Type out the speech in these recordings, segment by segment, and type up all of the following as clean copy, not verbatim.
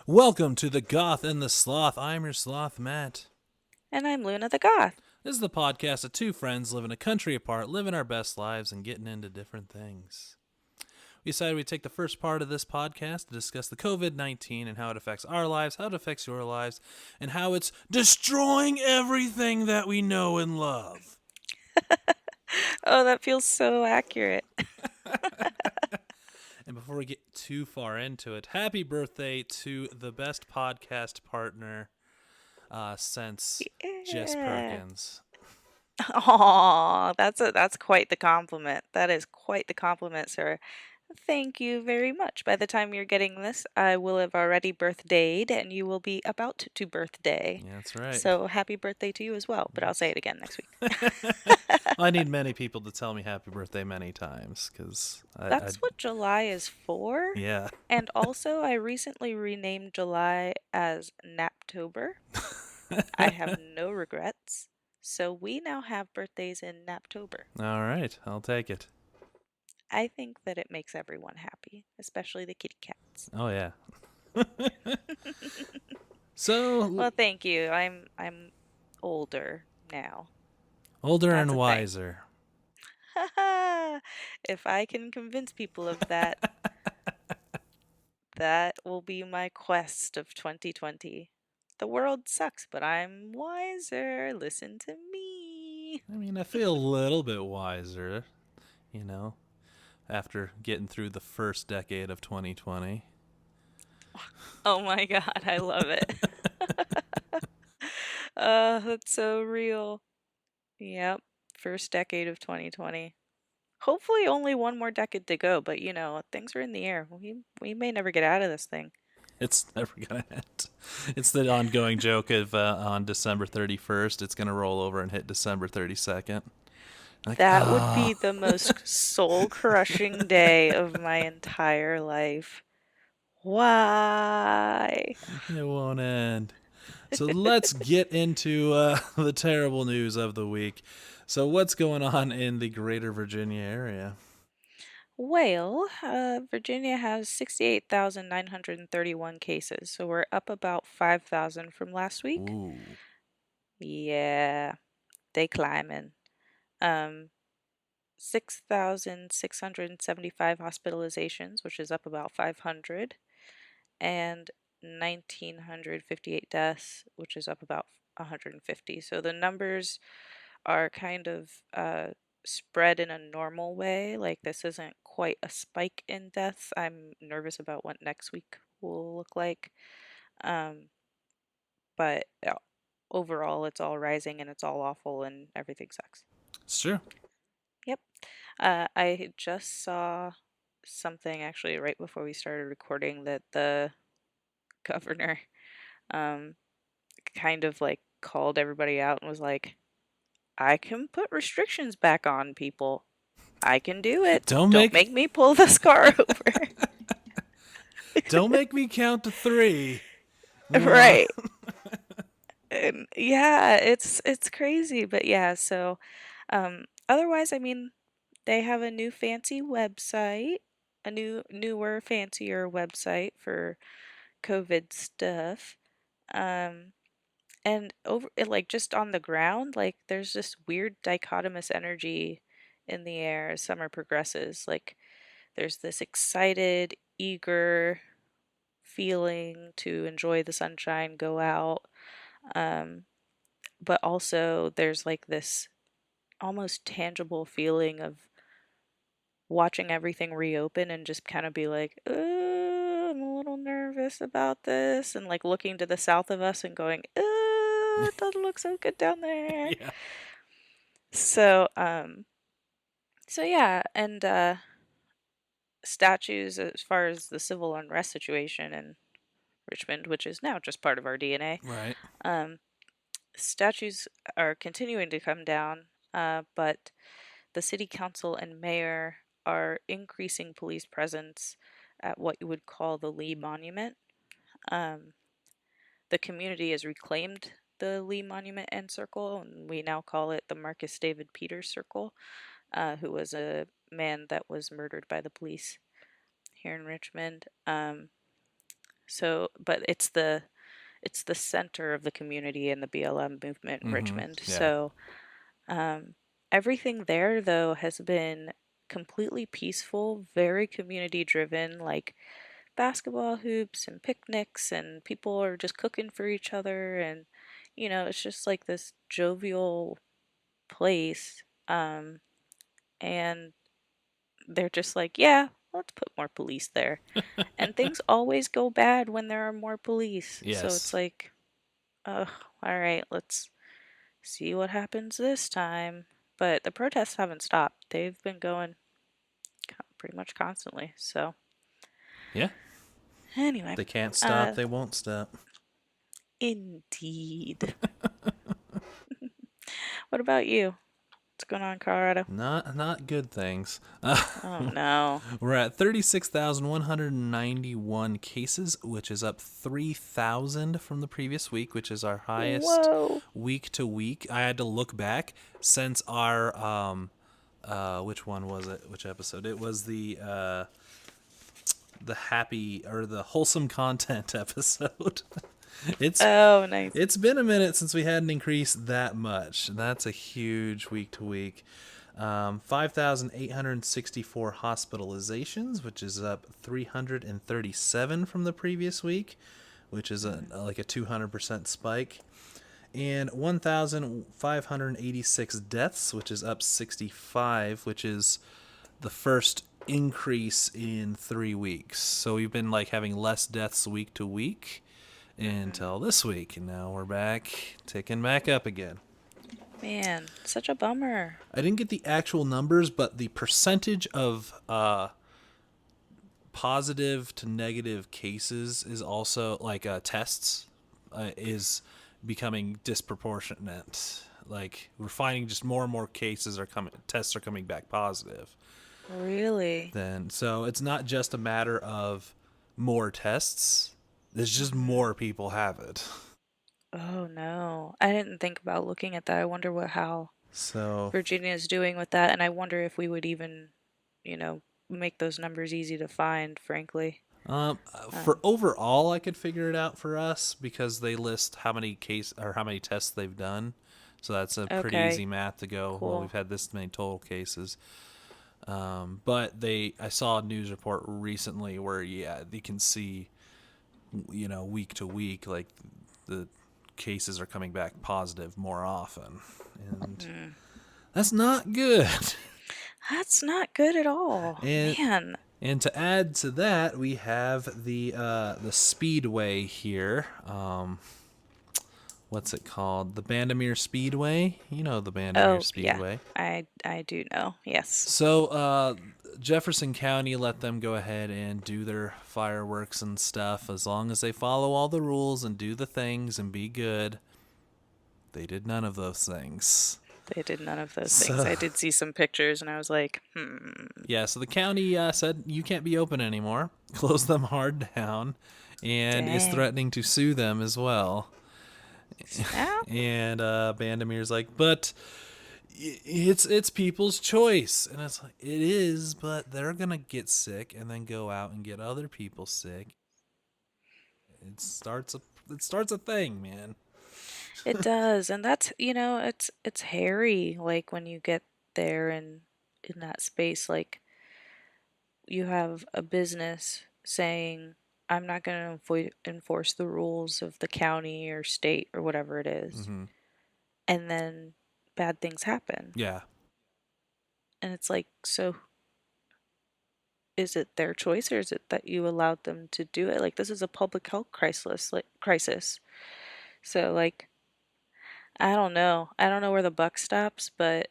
Welcome to the Goth and the Sloth. I'm your Sloth, Matt. And I'm Luna the Goth. This is the podcast of two friends living a country apart, living our best lives, and getting into different things. We decided we'd take the first part of this podcast to discuss the COVID-19 and how it affects our lives, how it affects your lives, and how it's destroying everything that we know and love. Oh, that feels so accurate. And before we get too far into it, happy birthday to the best podcast partner since Jess Yeah. Perkins. Aw, that's quite the compliment. That is quite the compliment, sir. Thank you very much. By the time you're getting this, I will have already birthdayed and you will be about to birthday. Yeah, that's right. So happy birthday to you as well, but I'll say it again next week. I need many people to tell me happy birthday many times because I That's what July is for. yeah. And also, I recently renamed July as Naptober. I have no regrets. So we now have birthdays in Naptober. All right, I'll take it. I think that it makes everyone happy, especially the kitty cats. Oh yeah. So Well, thank you. I'm older now. older That's and a thing. wiser. Haha. If I can convince people of that, that will be my quest of 2020. The world sucks, but I'm wiser. Listen to me. I mean, I feel a little bit wiser, you know, after getting through the first decade of 2020. Oh my god, I love it. That's so real. Yep. First decade of 2020. Hopefully only one more decade to go, but things are in the air. We may never get out of this thing. It's never gonna end. It's the ongoing joke of on December 31st, it's gonna roll over and hit December 32nd. Like, That would ah, be the most soul-crushing day of my entire life. Why? it won't end. So let's get into the terrible news of the week. So, what's going on in the greater Virginia area? Well, Virginia has 68,931 cases, so we're up about 5,000 from last week. Ooh. Yeah, they climbing. Um, 6,675 hospitalizations, which is up about 500, and 1,958 deaths, which is up about 150. So the numbers are kind of spread in a normal way. Like, this isn't quite a spike in deaths. I'm nervous about what next week will look like. Um, but overall, it's all rising and it's all awful and everything sucks. It's true. Yep. I just saw something actually right before we started recording that the governor um, kind of like called everybody out and was like, I can put restrictions back on people. I can do it. Don't Don't make make me pull this car over. don't make me count to three. Right. And yeah, it's crazy, but yeah, so otherwise, I mean, they have a new fancy website, a newer, fancier website for COVID stuff. Um and like, just on the ground, like, there's this weird dichotomous energy in the air as summer progresses. Like, there's this excited, eager feeling to enjoy the sunshine, go out. Um, but also there's like this almost tangible feeling of watching everything reopen and just kind of be like, I'm a little nervous about this, and like looking to the south of us and going, it doesn't look so good down there. Yeah. So, so yeah, and statues as far as the civil unrest situation in Richmond, which is now just part of our DNA. Right. Um, Statues are continuing to come down, but the city council and mayor are increasing police presence at what you would call the Lee Monument. Um, the community has reclaimed the Lee Monument and Circle, and we now call it the Marcus David Peters Circle, who was a man that was murdered by the police here in Richmond. So, but it's the center of the community in the BLM movement in Mm-hmm. Richmond. Yeah. So, um, everything there though has been completely peaceful, very community driven, like basketball hoops and picnics, and people are just cooking for each other, and it's just like this jovial place. And they're just like, yeah, let's put more police there. And things always go bad when there are more police. So it's Yes. like, oh, all right, let's see what happens this time. But the protests haven't stopped. They've been going pretty much constantly. So Yeah. anyway, They can't stop. uh, They won't stop. indeed. What about you? What's going on in Colorado? Not good things. Oh no. We're at 36,191 cases, which is up 3,000 from the previous week, which is our highest Whoa. week to week. I had to look back since our which one was it? Which episode? It was the happy or the wholesome content episode. it's Oh, nice. it's been a minute since we had an increase that much. That's a huge week to week. 5,864 hospitalizations, which is up 337 from the previous week, which is like a 200% spike. And 1,586 deaths, which is up 65, which is the first increase in 3 weeks. So we've been like having less deaths week to week until this week, and now we're back, ticking back up again. Man, such a bummer. I didn't get the actual numbers, but the percentage of positive to negative cases is also like tests is becoming disproportionate. Like we're finding just more and more tests are coming back positive. Really? Then so it's not just a matter of more tests. There's just more people have it. Oh no. I didn't think about looking at that. I wonder how So Virginia is doing with that, and I wonder if we would even, make those numbers easy to find, frankly. for Um, overall, I could figure it out for us because they list how many how many tests they've done. So that's a pretty easy okay, math to go. Well, we've cool. had this many total cases. But I saw a news report recently where you can see, week to week, like the cases are coming back positive more often, and Mm. that's not good. That's not good at all. and Man. And to add to that, we have the speedway here. What's it called? The Bandamere Speedway. You know the Bandamere Oh, yeah. Speedway. I do know. Yes. So Jefferson County let them go ahead and do their fireworks and stuff as long as they follow all the rules and do the things and be good. They did none of those things. They did none of those things. So I did see some pictures and I was like, yeah, so the county said you can't be open anymore, closed them hard down, and is dang. threatening to sue them as well. Snap? And Bandamir's like, but it's people's choice, and it's like it is, but they're gonna get sick and then go out and get other people sick. It starts a it starts a thing, man. It does. And that's, it's hairy, like when you get there and in that space, like you have a business saying, I'm not going to enforce the rules of the county or state or whatever it is. Hmm. And then bad things happen. Yeah, And it's like, so is it their choice or is it that you allowed them to do it? Like this is a public health crisis. So like I don't know. I don't know where the buck stops, but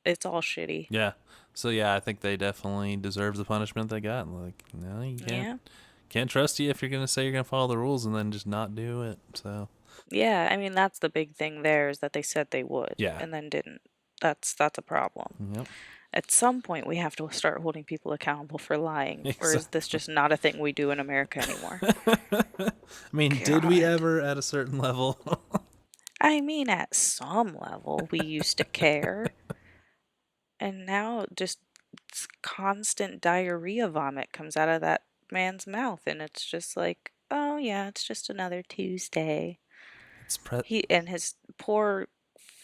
it's all shitty. yeah. So yeah, I think they definitely deserve the punishment they got. Like, no, you Yeah. can't trust you if you're gonna say you're gonna follow the rules and then just not do it. So Yeah, I mean that's the big thing there is that they said they would yeah, and then didn't. That's a problem. yep, At some point we have to start holding people accountable for lying, or is this exactly. just not a thing we do in America anymore? I mean, did we God. ever at a certain level? I mean at some level we used to care, and now just constant diarrhea vomit comes out of that man's mouth, and it's just like, oh yeah, it's just another Tuesday. It's He and his poor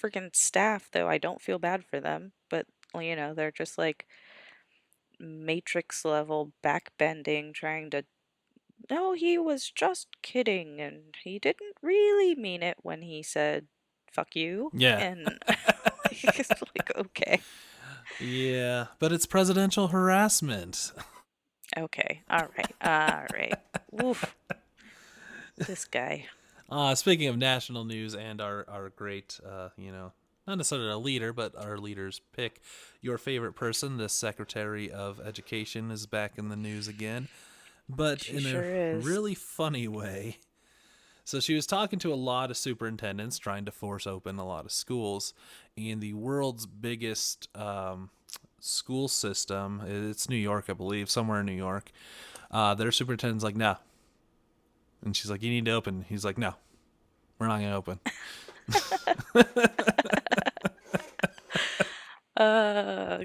freaking staff, though, I don't feel bad for them, but they're just like Matrix level backbending, trying to, no, he was just kidding, and he didn't really mean it when he said, fuck you. yeah. And it's like, okay, Yeah, but it's presidential harassment. okay, all right. Woof, this guy. Speaking of national news and our great, not necessarily a leader, but our leader's pick, your favorite person, the Secretary of Education, is back in the news again, but She in a sure is. really funny way. So she was talking to a lot of superintendents trying to force open a lot of schools, and the world's biggest school system, it's New York, I believe, somewhere in New York. Their superintendent's like, no. And she's like, you need to open. He's like, no, we're not going to open. Uh,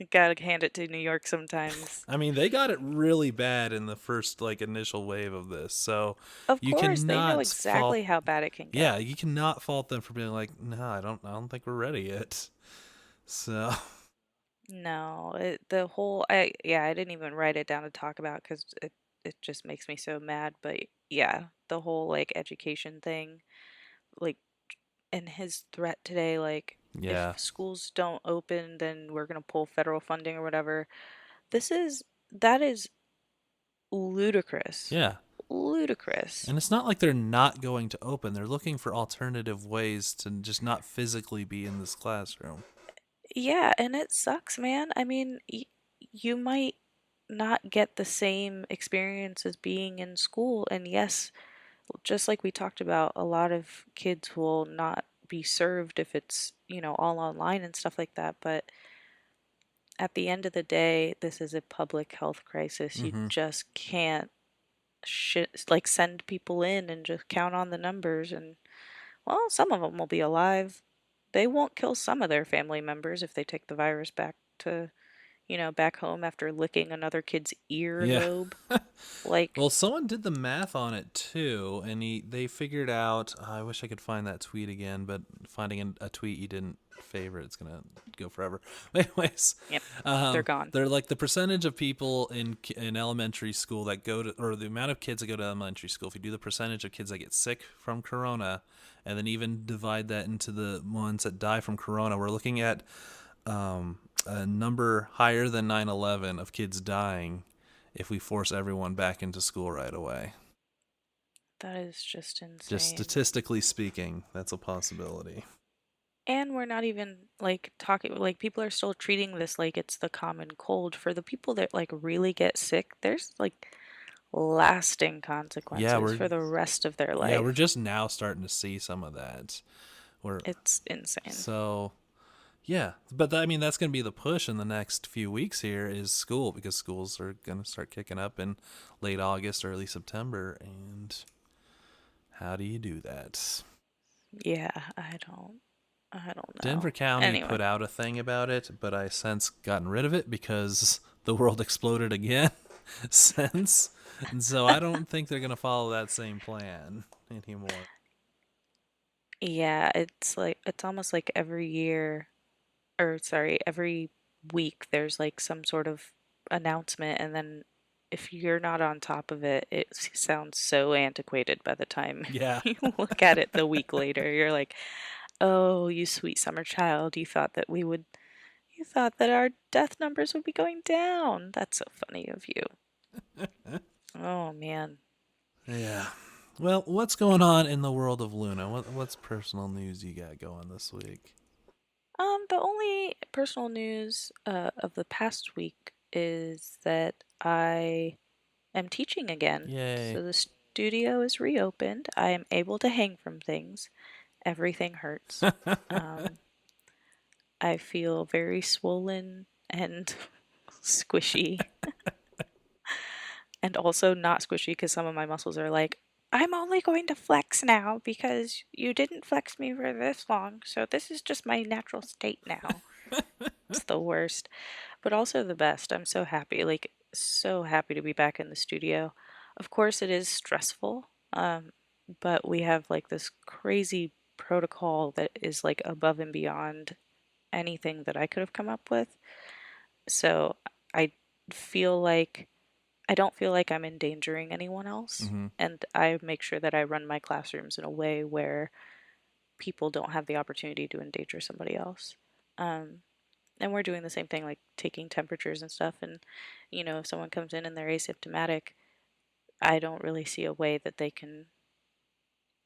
gotta hand it to New York sometimes. I mean, they got it really bad in the first initial wave of this. So Of you course, they know cannot fault exactly how bad it can yeah, get. you cannot fault them for being like, "No, I don't think we're ready yet." So, No, the whole I didn't even write it down to talk about because it just makes me so mad. But yeah, the whole like education thing, like, and his threat today, like, if yeah. schools don't open, then we're gonna pull federal funding or whatever. That is ludicrous. Yeah. Ludicrous. And it's not like they're not going to open. They're looking for alternative ways to just not physically be in this classroom. Yeah, and it sucks, man. I mean, you might not get the same experience as being in school. And yes, just like we talked about, a lot of kids will not be served if it's, all online and stuff like that. But at the end of the day, this is a public health crisis. You Mhm. just can't like send people in and just count on the numbers. And well, some of them will be alive. They won't kill some of their family members if they take the virus back to, back home after licking another kid's Yeah. earlobe. Like, Well, someone did the math on it too, and they figured out. I wish I could find that tweet again, but finding a tweet you didn't favorite, it's gonna go forever. Anyways, yep, they're um, gone. they're like the percentage of people in elementary school that go to, or the amount of kids that go to elementary school. If you do the percentage of kids that get sick from corona, and then even divide that into the ones that die from corona, we're looking at a number higher than 9/11 of kids dying if we force everyone back into school right away. That is just Just insane. statistically speaking, that's a possibility. And we're not even like talking, like, people are still treating this like it's the common cold. For the people that like really get sick, there's like lasting Yeah, consequences we're for the rest of their yeah, we're life. just now starting to see some of that. We're It's insane. so yeah, but I mean that's going to be the push in the next few weeks here is school because schools are going to start kicking up in late August, early September, and how do you do that? Yeah, I don't Denver know. County Anyway, put out a thing about it, but I since gotten rid of it because the world exploded again since. And so I don't think they're going to follow that same plan anymore. yeah, it's like it's almost like every year, or sorry, every week there's like some sort of announcement, and then if you're not on top of it, it sounds so antiquated by the time Yeah. you look at it the week later. You're like, "Oh, you sweet summer child, you thought that our death numbers would be going down. That's so funny of you." Oh man. Yeah. Well, what's going on in the world of Luna? What's personal news you got going this week? The only personal news of the past week is that I am teaching again. Yay. So the studio is reopened. I am able to hang from things. Everything hurts. Um, I feel very swollen and squishy, and also not squishy because some of my muscles are like, I'm only going to flex now because you didn't flex me for this long, so this is just my natural state now. It's the worst, but also the best. I'm so happy. Like, so happy to be back in the studio. Of course, it is stressful, but we have like this crazy protocol that is like above and beyond anything that I could have come up with. So I feel like I don't feel like I'm endangering anyone else. Mm-hmm. And I make sure that I run my classrooms in a way where people don't have the opportunity to endanger somebody else. Um, and we're doing the same thing, like taking temperatures and stuff. And, if someone comes in and they're asymptomatic, I don't really see a way that they can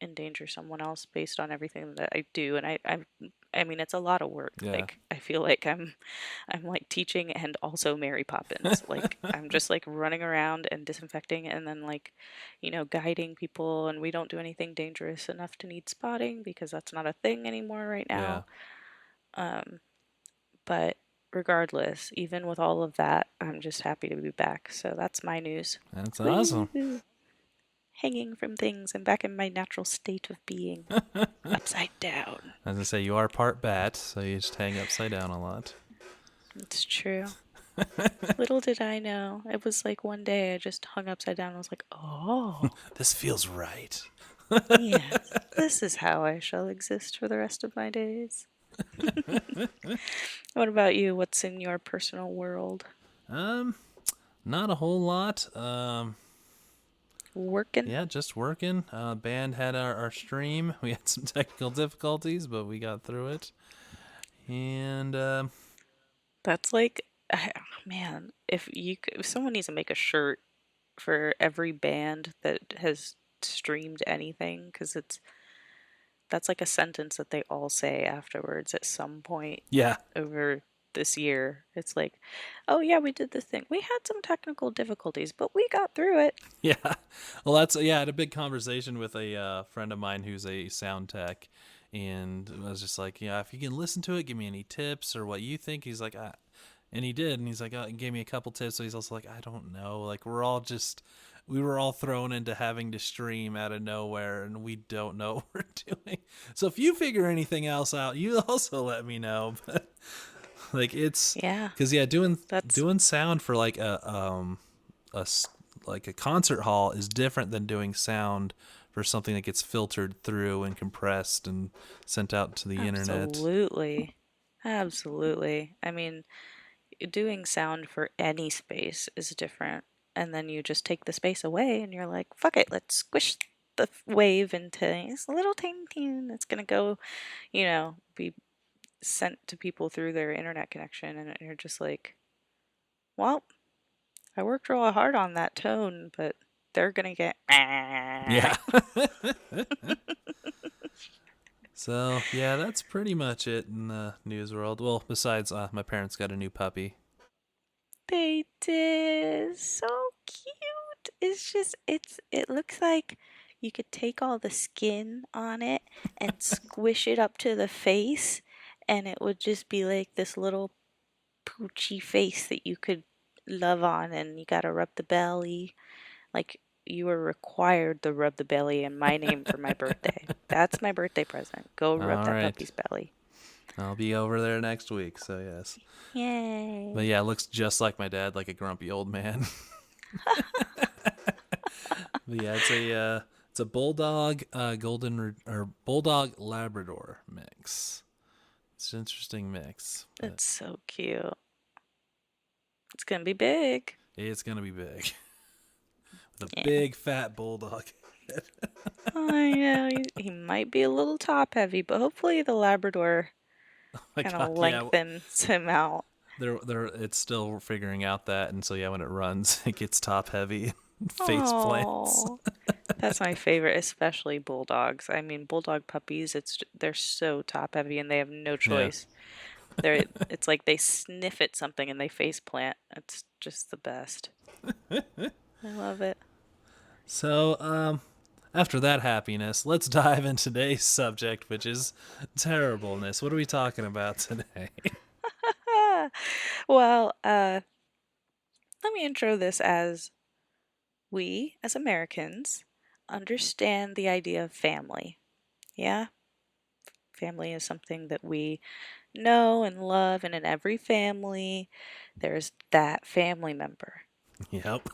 endanger someone else based on everything that I do. And I mean, it's a lot of work. Yeah. Like, I feel like I'm like teaching and also Mary Poppins. Like, I'm just like running around and disinfecting and then like, guiding people. And we don't do anything dangerous enough to need spotting because that's not a thing anymore right Yeah. now. Um, but regardless, even with all of that, I'm just happy to be back. So that's my news. That's awesome. Woo! Hanging from things. I'm back in my natural state of being, upside down. As I say, you are part bat, so you just hang upside down a lot. It's true. Little did I know. It was like one day I just hung upside down and was like, oh, This feels right. yes, this is how I shall exist for the rest of my days. What about you? What's in your personal world? Um, Not a whole lot. Working? Yeah, just working. Band had our stream. We had some technical difficulties, but we got through it. And That's like, man, if someone needs to make a shirt for every band that has streamed anything, because that's like a sentence that they all say afterwards at some point yeah, over this year. It's like, oh yeah, we did this thing. We had some technical difficulties, but we got through it. yeah. Well, I had a big conversation with a friend of mine who's a sound tech, and I was just like, yeah, if you can listen to it, give me any tips or what you think. He's like, and he did, and he's like, he gave me a couple tips. So he's also like, I don't know, like we were all thrown into having to stream out of nowhere, and we don't know what we're doing. So if you figure anything else out, you also let me know. But like it's Yeah, because yeah, that's doing sound for like a like a concert hall is different than doing sound for something that gets filtered through and compressed and sent out to the internet. absolutely, absolutely. I mean, doing sound for any space is different. And then you just take the space away and you're like, fuck it, let's squish the wave into this little tiny thing that's going to go, be sent to people through their internet connection. And you're just like, well, I worked real hard on that tone, but they're going to get. Yeah. So yeah, that's pretty much it in the news world. Well, besides my parents got a new puppy. They did. So cute. It looks like you could take all the skin on it and squish it up to the face, and it would just be like this little poochy face that you could love on, and you gotta rub the belly. Like, you were required to rub the belly in my name for my birthday. That's my birthday present. Go rub All that right, puppy's belly. I'll be over there next week. So yes, but Yay. yeah, it looks just like my dad, like a grumpy old man. But yeah, it's a bulldog or bulldog Labrador mix. It's an interesting mix, but It's so cute. It's gonna be big. it's gonna be big with a Yeah. big fat bulldog. I know he might be a little top heavy, but hopefully the Labrador My kind God, of yeah, lengthens him out. it's still figuring out that, and so yeah, when it runs, it gets top heavy, face plants. Oh, that's my favorite, especially bulldogs. I mean, bulldog puppies, they're so top heavy and they have no Yeah. choice. It's like they sniff at something and they face plant. It's just the best. I love it. So, after that happiness, let's dive into today's subject, which is terribleness. What are we talking about today? Well, let me intro this as we, as Americans, understand the idea of family. Yeah? Family is something that we know and love, and in every family, there's that family member. Yep.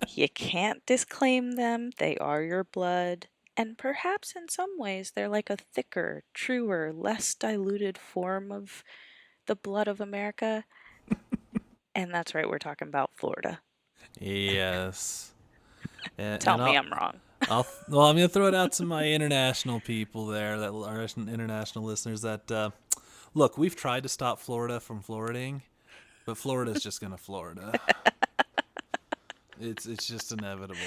You can't disclaim them, they are your blood. And perhaps in some ways they're like a thicker, truer, less diluted form of the blood of America. And that's right, we're talking about Florida. Yes. Tell And me I'm wrong. well, I'm gonna throw it out to my international people there, that are international listeners. That look, we've tried to stop Florida from floriding, but Florida's just gonna Florida. It's just inevitable.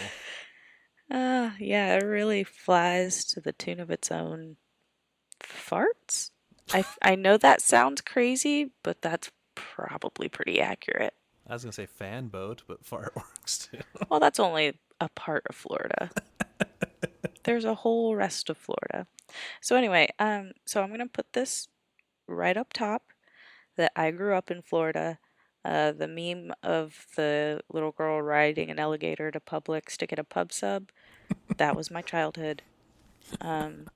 Yeah, it really flies to the tune of its own farts. I know that sounds crazy, but that's probably pretty accurate. I was gonna say fan boat, but fart works too. Well, that's only a part of Florida. There's a whole rest of Florida. So anyway, so I'm gonna put this right up top that I grew up in Florida. The meme of the little girl riding an alligator to Publix to get a pub sub, that was my childhood. Um,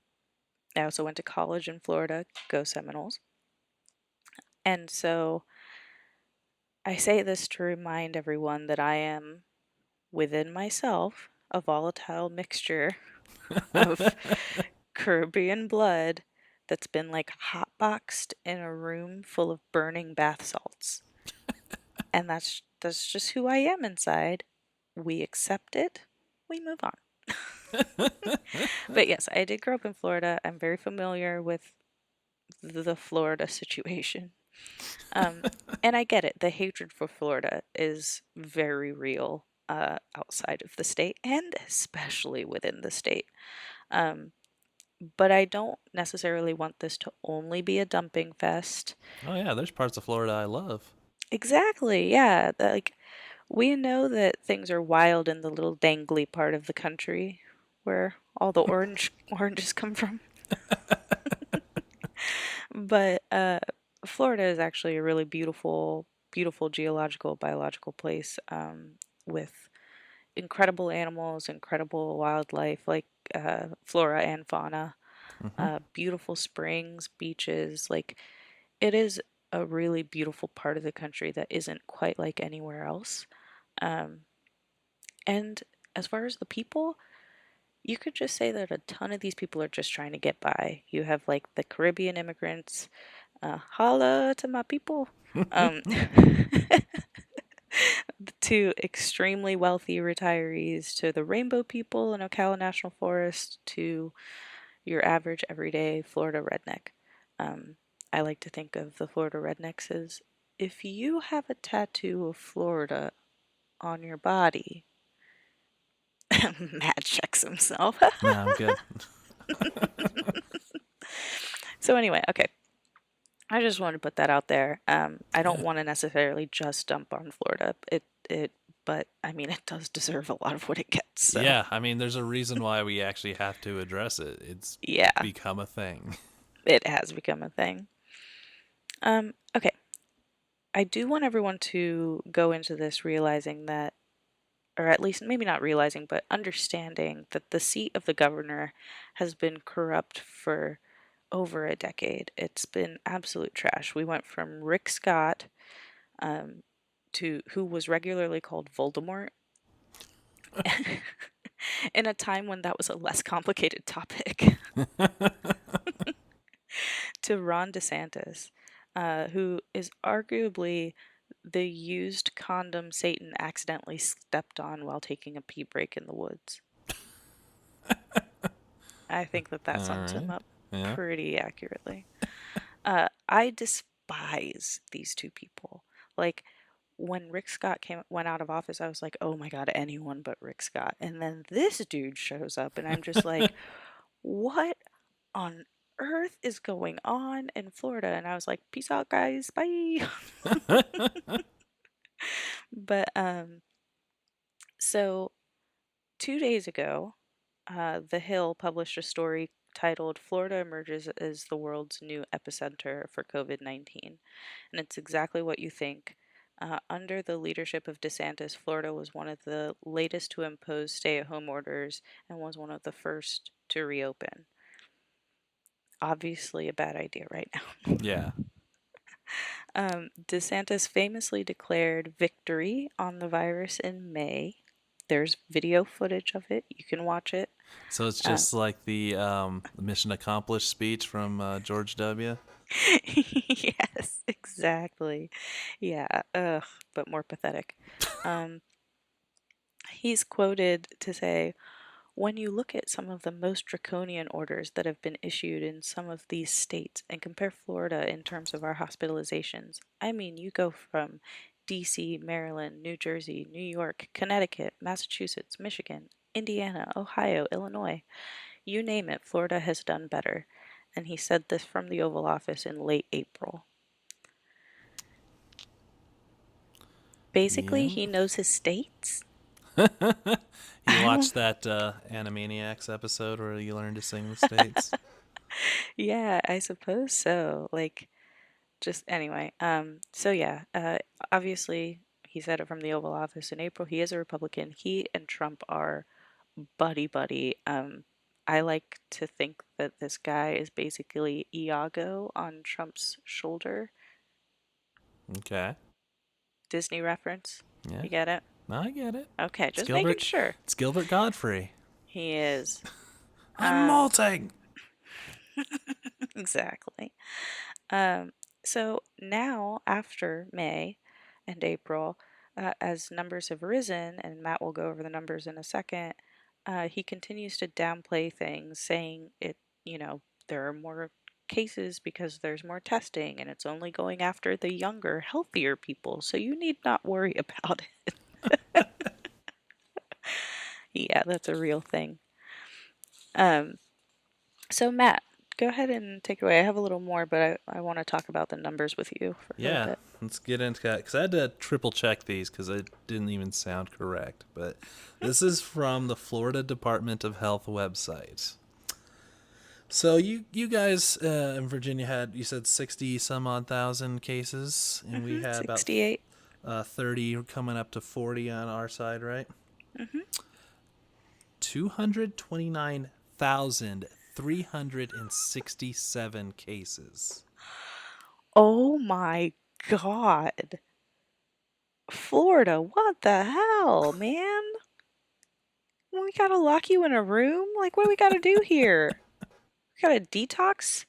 I also went to college in Florida, go Seminoles. And so I say this to remind everyone that I am within myself a volatile mixture of Caribbean blood that's been like hotboxed in a room full of burning bath salts. And that's just who I am inside. We accept it, we move on. But yes, I did grow up in Florida. I'm very familiar with the Florida situation. Um, and I get it. The hatred for Florida is very real outside of the state and especially within the state. Um, but I don't necessarily want this to only be a dumping fest. Oh yeah, there's parts of Florida I love. Exactly. Yeah. Like we know that things are wild in the little dangly part of the country where all the oranges come from. But Florida is actually a really beautiful, beautiful geological, biological place with incredible animals, incredible wildlife like flora and fauna, Hmm. beautiful springs, beaches. Like it is a really beautiful part of the country that isn't quite like anywhere else. Um, and as far as the people, you could just say that a ton of these people are just trying to get by. You have like the Caribbean immigrants, holla to my people, um, to extremely wealthy retirees, to the rainbow people in Ocala National Forest, to your average everyday Florida redneck. Um, I like to think of the Florida rednecks as if you have a tattoo of Florida on your body, Matt checks himself. No, I'm good. So anyway, okay. I just wanted to put that out there. I don't Yeah. want to necessarily just dump on Florida. But I mean, it does deserve a lot of what it gets. So Yeah, I mean, there's a reason why we actually have to address it. It's yeah, become a thing. it has become a thing. Okay. I do want everyone to go into this realizing that, or at least maybe not realizing, but understanding that the seat of the governor has been corrupt for over a decade. It's been absolute trash. We went from Rick Scott, um, to who was regularly called Voldemort, in a time when that was a less complicated topic, to Ron DeSantis, who is arguably the used condom Satan accidentally stepped on while taking a pee break in the woods. I think that that All sums him right. up Yeah. pretty accurately. I despise these two people. Like when Rick Scott went out of office, I was like, oh my god, anyone but Rick Scott. And then this dude shows up, and I'm just like, what on earth is going on in Florida? And I was like, peace out, guys, bye. But so 2 days ago, The Hill published a story titled "Florida Emerges as the World's New Epicenter for COVID-19." And it's exactly what you think. Under the leadership of DeSantis, Florida was one of the latest to impose stay at home orders and was one of the first to reopen. Obviously, a bad idea right now. Yeah. DeSantis famously declared victory on the virus in May. There's video footage of it. You can watch it. So it's Um, just like the mission accomplished speech from George W. yes, exactly. Yeah, ugh, but more pathetic. Um, he's quoted to say, when you look at some of the most draconian orders that have been issued in some of these states and compare Florida in terms of our hospitalizations, I mean, you go from DC, Maryland, New Jersey, New York, Connecticut, Massachusetts, Michigan, Indiana, Ohio, Illinois, you name it, Florida has done better. And he said this from the Oval Office in late April. Basically, Yeah. he knows his states. You watched that Animaniacs episode where you learned to sing the states? Yeah, I suppose so. Like, just anyway. So yeah, obviously he said it from the Oval Office in April. He is a Republican. He and Trump are buddy buddy. I like to think that this guy is basically Iago on Trump's shoulder. Okay. Disney reference. Yeah. You get it? No, I get it. Okay, It's just making Gilbert. sure. It's Gilbert Godfrey. He is. I'm Um, molting. exactly. Um, so now, after May and April, as numbers have risen, and Matt will go over the numbers in a second, he continues to downplay things, saying there are more cases because there's more testing and it's only going after the younger, healthier people, so you need not worry about it. Yeah, that's a real thing. Um, so, Matt, go ahead and take it away. I have a little more, but I want to talk about the numbers with you for a little Yeah, bit. let's get into that because I had to triple check these because it didn't even sound correct. But this is from the Florida Department of Health website. So you guys in Virginia had, you said 60 some odd thousand cases, and we had about 68. 30 coming up to 40 on our side, right? Hmm. 229,367 cases. Oh my God. Florida, what the hell, man? We gotta lock you in a room? Like, what do we gotta do here? We gotta detox?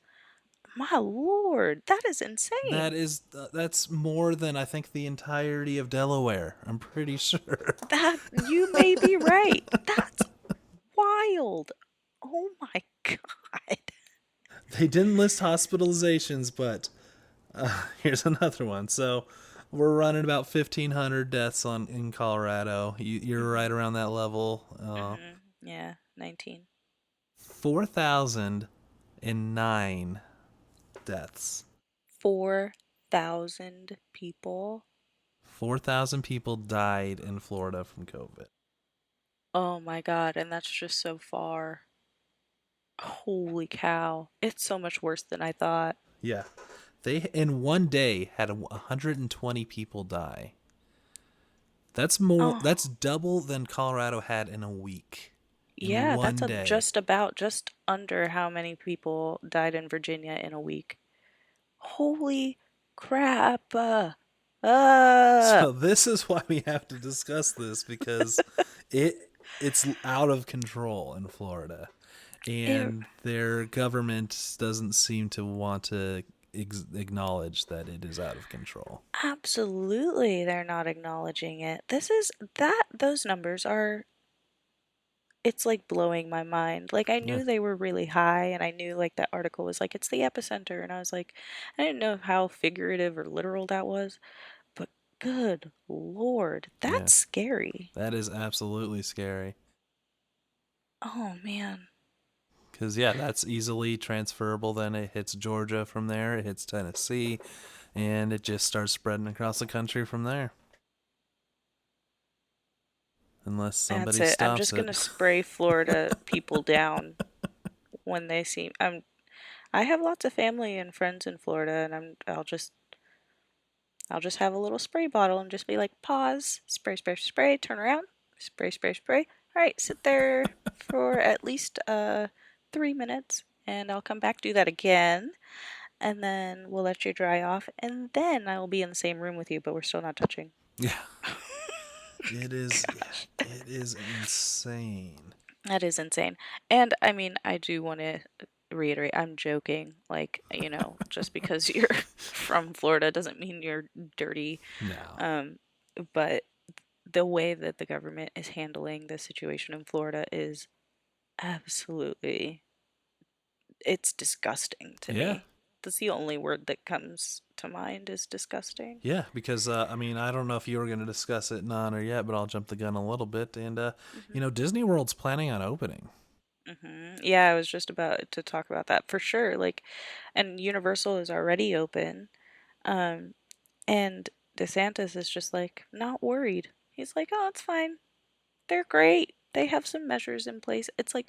My lord, that is insane. That's more than I think the entirety of Delaware. I'm pretty sure. That, you may be right. That's wild. Oh my God. They didn't list hospitalizations, but here's another one. So we're running about 1,500 deaths in Colorado. You're Hmm. right around that level. Hmm. Yeah, 19. 4,009 deaths. 4,000 people. 4,000 people died in Florida from COVID. Oh my God, and that's just so far. Holy cow. It's so much worse than I thought. Yeah. They in one day had 120 people die. That's more. Oh, That's double than Colorado had in a week. In yeah, that's one a day. just about just under how many people died in Virginia in a week. Holy crap. Uh, So this is why we have to discuss this because it's out of control in Florida, it, and their government doesn't seem to want to acknowledge that it is out of control. absolutely, they're not acknowledging it. This is that, those numbers are, it's like blowing my mind. Like, I Yeah, knew they were really high, and I knew like that article was like, it's the epicenter, and I was like, I didn't know how figurative or literal that was. But good Lord, yeah, that's scary. that is absolutely scary. Oh man, Because yeah, that's easily transferable. Then it hits Georgia from there, it hits Tennessee, and it just starts spreading across the country from there. Unless that's somebody it. I'm stops just it. gonna spray Florida people down when they see. I have lots of family and friends in Florida, and I'll just have a little spray bottle and just be like, pause, spray, spray, spray, turn around, spray, spray, spray. All right, sit there for at least 3 minutes, and I'll come back do that again. and then we'll let you dry off, and then I will be in the same room with you, but we're still not touching. Yeah. It is. Yeah. Gosh, It is insane. that is insane. And I mean, I do want to reiterate, I'm joking. Like, just because you're from Florida doesn't mean you're dirty. No. Um, but the way that the government is handling the situation in Florida is absolutely, it's disgusting to Yeah. me. That's the only word that comes to mind is disgusting. Yeah, because I mean, I don't know if you were going to discuss it, non or yet, but I'll jump the gun a little bit. And Hmm. Disney World's planning on opening. Yeah, I was just about to talk about that for sure. Like, and Universal is already open. Um, and DeSantis is just like not worried. He's like, oh, it's fine. They're great. They have some measures in place. It's like,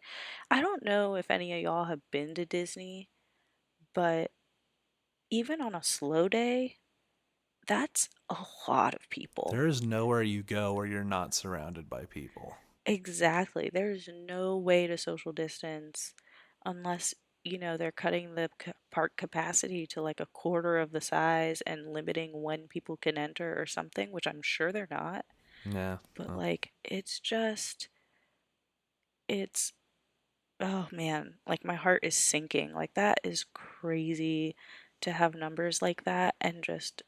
I don't know if any of y'all have been to Disney, but even on a slow day, that's a lot of people. There is nowhere you go where you're not surrounded by people. Exactly. There's no way to social distance unless, they're cutting the park capacity to like a quarter of the size and limiting when people can enter or something, which I'm sure they're not. Yeah. But Well, like, it's, oh man, like my heart is sinking. Like, that is crazy to have numbers like that and just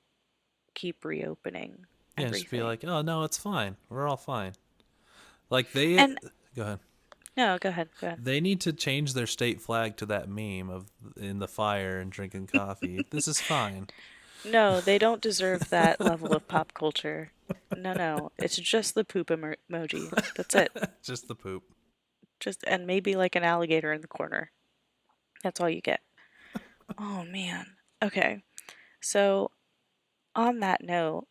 keep reopening yeah, just be everything. like, oh no, it's fine. We're all fine. Like they. And Go ahead. no, go ahead, go ahead. They need to change their state flag to that meme of in the fire and drinking coffee. This is fine. No, they don't deserve that level of pop culture. No, no, it's just the poop emoji. That's it. Just the poop. Just and maybe like an alligator in the corner. That's all you get. Oh man. Okay. So on that note,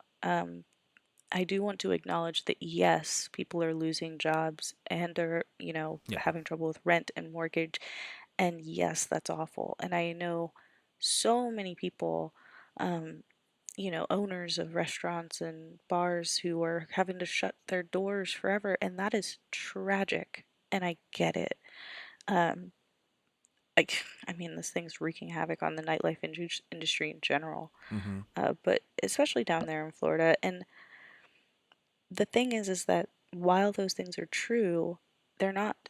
I do want to acknowledge that yes, people are losing jobs and are, Yeah. having trouble with rent and mortgage. And yes, that's awful. And I know so many people, um, owners of restaurants and bars who are having to shut their doors forever, and that is tragic. And I get it. Um, I mean, this thing's wreaking havoc on the nightlife industry in general, Mm-hmm. but especially down there in Florida. And the thing is that while those things are true, they're not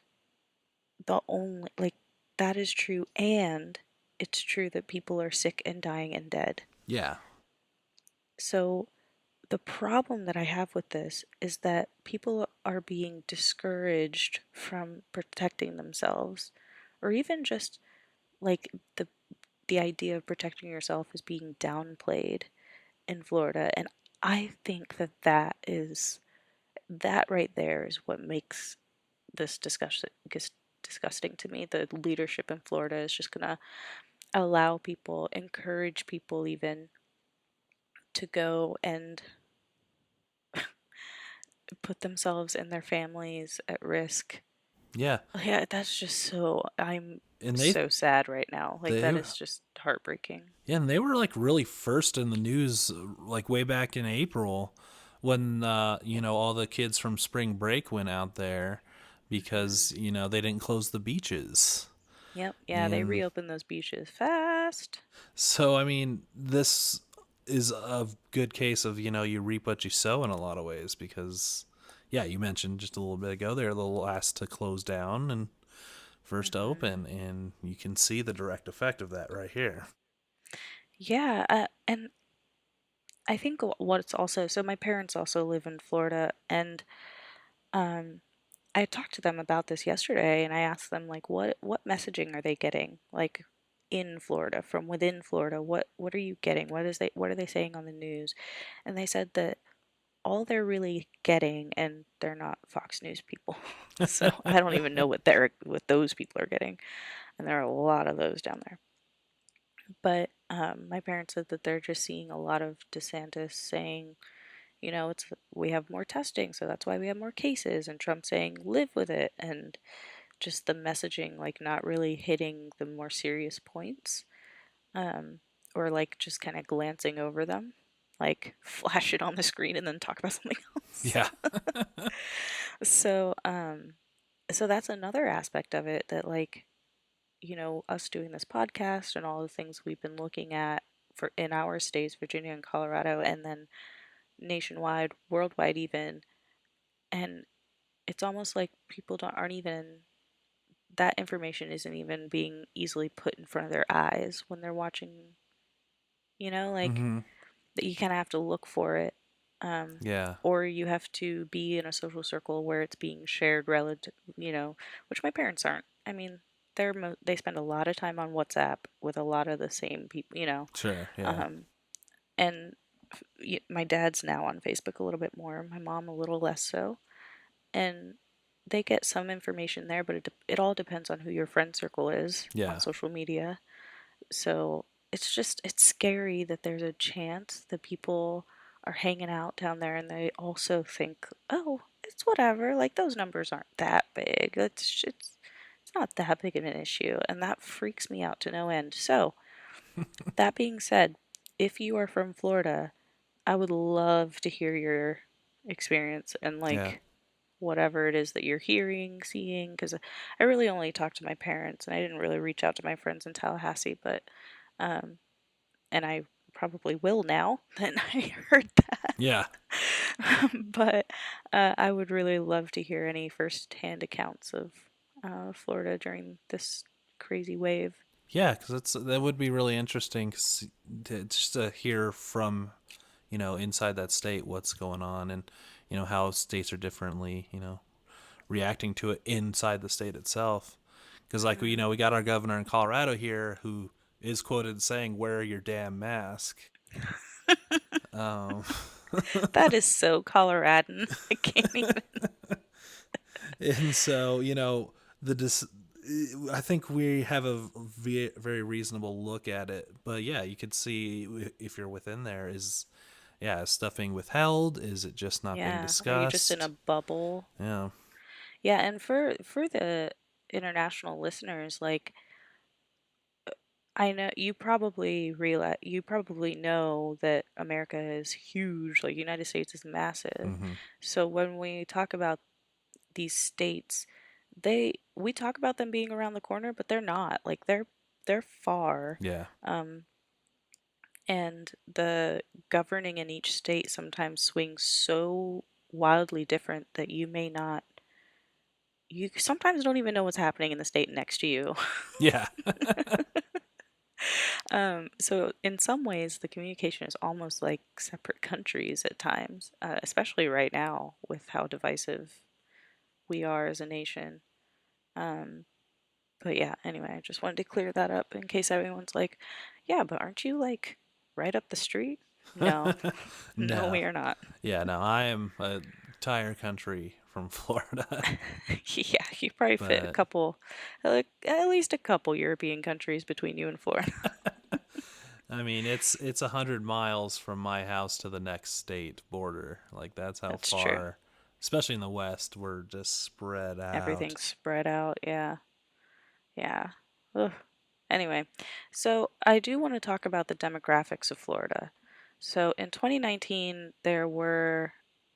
the only, like, that is true, and it's true that people are sick and dying and dead. Yeah. So the problem that I have with this is that people are being discouraged from protecting themselves, or even just like the idea of protecting yourself is being downplayed in Florida. And I think that that right there is what makes this disgusting to me. The leadership in Florida is just gonna allow people, encourage people even to go and put themselves and their families at risk. Yeah. Yeah, that's just I'm And so sad right now. Like, they that is just heartbreaking. yeah, and they were like really first in the news like way back in April when all the kids from spring break went out there Hmm. because they didn't close the beaches. Yep, yeah, they And reopened those beaches fast. so I mean, this is a good case of, you reap what you sow in a lot of ways because yeah, you mentioned just a little bit ago they're the last to close down and first to Hmm. open, and you can see the direct effect of that right here. Yeah, and I think what's also, so my parents also live in Florida, and um, I talked to them about this yesterday, and I asked them like, what messaging are they getting like in Florida, from within Florida? What are you getting? What are they saying on the news? And they said that all they're really getting, and they're not Fox News people, so I don't even know what those people are getting, and there are a lot of those down there. But my parents said that they're just seeing a lot of DeSantis saying, it's we have more testing, so that's why we have more cases, and Trump saying live with it, and just the messaging like not really hitting the more serious points, um, or like just kind of glancing over them, like flash it on the screen and then talk about something else. Yeah. So, so that's another aspect of it that like us doing this podcast and all the things we've been looking at for in our states, Virginia and Colorado, and then nationwide, worldwide even, and it's almost like people don't aren't even that information isn't even being easily put in front of their eyes when they're watching, like Mm-hmm. that you kind of have to look for it. Um, Yeah. or you have to be in a social circle where it's being shared relative, which my parents aren't. I mean, they spend a lot of time on WhatsApp with a lot of the same people, Sure. Yeah. um, and my dad's now on Facebook a little bit more, my mom a little less so, and they get some information there, but it all depends on who your friend circle is on Yeah. social media. So it's scary that there's a chance that people are hanging out down there and they also think, oh, it's whatever. Like those numbers aren't that big. It's not that big of an issue, and that freaks me out to no end. So that being said, if you are from Florida, I would love to hear your experience and Yeah. like whatever it is that you're hearing, seeing, because I really only talked to my parents and I didn't really reach out to my friends in Tallahassee, but um, and I probably will now that I heard that. Yeah. But I would really love to hear any first-hand accounts of Florida during this crazy wave. Yeah, because that would be really interesting just to hear from inside that state what's going on, and how states are differently reacting to it inside the state itself. Because like Mm. we got our governor in Colorado here who is quoted saying, "Wear your damn mask." Um, That is so Coloradan. I can't even. and so I think we have a very reasonable look at it. But yeah, you could see if you're within there, is stuff being withheld? Is it just not being Yeah, are you just in a discussed? bubble? Yeah. Yeah, and for the international listeners, like I know you probably know that America is huge, like United States is massive. Mm-hmm. So when we talk about these states, we talk about them being around the corner, but they're not. Like they're far. Yeah. Um, and the governing in each state sometimes swings so wildly different that you sometimes don't even know what's happening in the state next to you. Yeah. So in some ways, the communication is almost like separate countries at times, especially right now with how divisive we are as a nation. Um, but yeah, anyway, I just wanted to clear that up in case everyone's like, yeah, but aren't you like right up the street? No, no, No. we are not. Yeah. No. I am a entire country from Florida, Yeah, you probably fit a but couple, like at least a couple European countries between you and Florida. I mean it's 100 miles from my house to the next state border. Like that's how That's true. far, especially in the West, we're just spread out. Everything's spread out. Yeah, yeah. Ugh. Anyway, so I do want to talk about the demographics of Florida. So in 2019, there were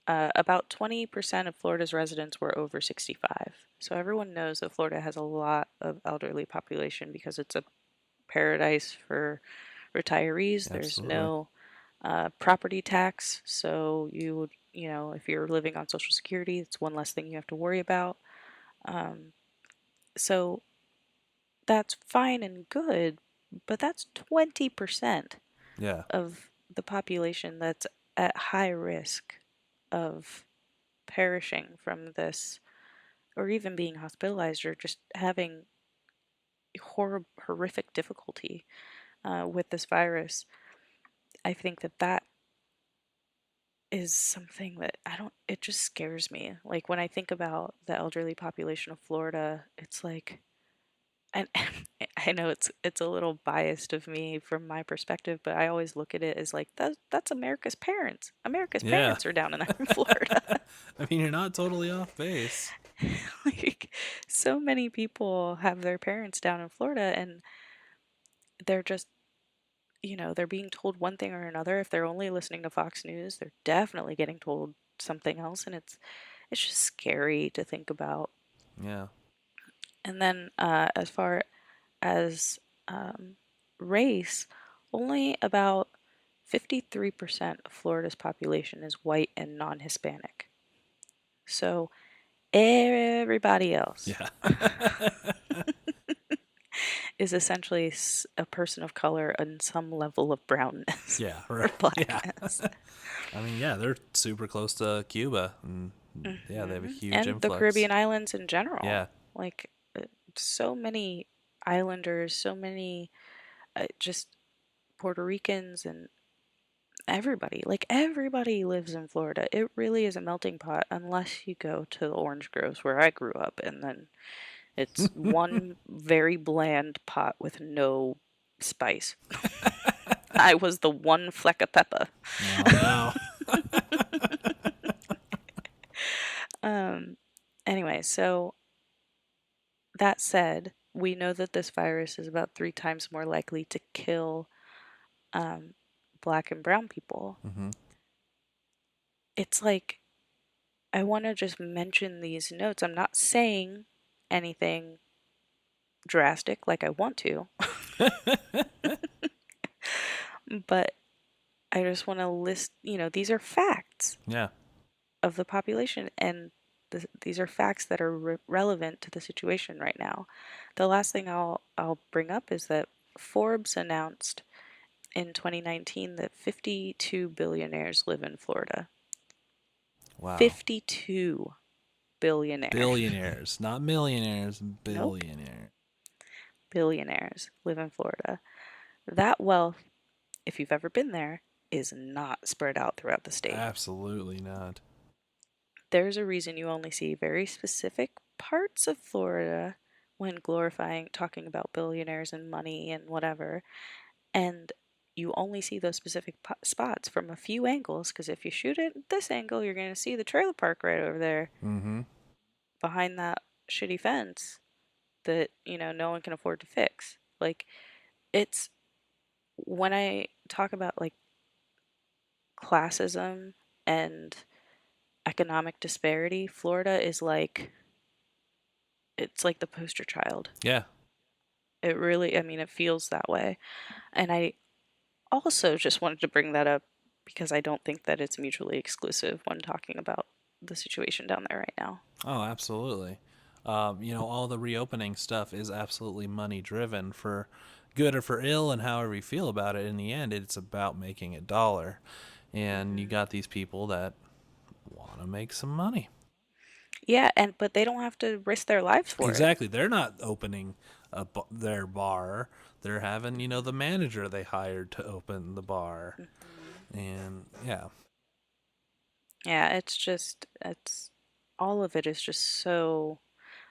about 20% of Florida's residents were over 65. So everyone knows that Florida has a lot of elderly population because it's a paradise for retirees. There's Absolutely. no property tax, so if you're living on Social Security, it's one less thing you have to worry about. Um, so that's fine and good, but that's 20% Yeah. of the population that's at high risk of perishing from this, or even being hospitalized, or just having horrific difficulty with this virus. I think that is something that it just scares me. Like when I think about the elderly population of Florida, it's like, and I know it's a little biased of me from my perspective, but I always look at it as like that's America's parents. America's Yeah. parents are down in Florida. I mean, you're not totally off base. Like so many people have their parents down in Florida, and they're just they're being told one thing or another. If they're only listening to Fox News, they're definitely getting told something else, and it's just scary to think about. Yeah. And then as far as um, race, only about 53% of Florida's population is white and non Hispanic. So everybody else Yeah. is essentially a person of color and some level of brownness Yeah, or right. Yeah. blackness. I mean, yeah, they're super close to Cuba, and yeah, they have a huge And the influx. Caribbean islands in general. Yeah, Like, so many islanders, so many just Puerto Ricans and everybody. Like, everybody lives in Florida. It really is a melting pot unless you go to the orange groves where I grew up, and then it's one very bland pot with no spice. I was the one fleck of pepper. oh no. Um, anyway, so that said, we know that this virus is about 3 times more likely to kill um, black and brown people. Hmm. It's like, I want to just mention these notes. I'm not saying anything drastic like I want to, but I just want to list, these are facts Yeah. of the population, and these are facts that are relevant to the situation right now. The last thing I'll bring up is that Forbes announced in 2019 that 52 billionaires live in Florida. Wow. 52 billionaires. Billionaires, not millionaires, Nope. billionaire. Billionaires live in Florida. That wealth, if you've ever been there, is not spread out throughout the state. Absolutely not. There's a reason you only see very specific parts of Florida when glorifying, talking about billionaires and money and whatever. And you only see those specific spots from a few angles, because if you shoot it at this angle, you're going to see the trailer park right over there Mm-hmm. behind that shitty fence that, no one can afford to fix. Like, it's when I talk about like classism and economic disparity, Florida is like, it's like the poster child. Yeah. It really, I mean, it feels that way. And I also just wanted to bring that up because I don't think that it's mutually exclusive when talking about the situation down there right now. Oh, absolutely. All the reopening stuff is absolutely money driven for good or for ill, and however you feel about it. In the end, it's about making a dollar, and you Hmm. got these people that want to make some money. Yeah, and but they don't have to risk their lives for it. Exactly. They're not opening their bar. They're having, the manager they hired to open the bar. Hmm. And yeah, Yeah, it's all of it is just so,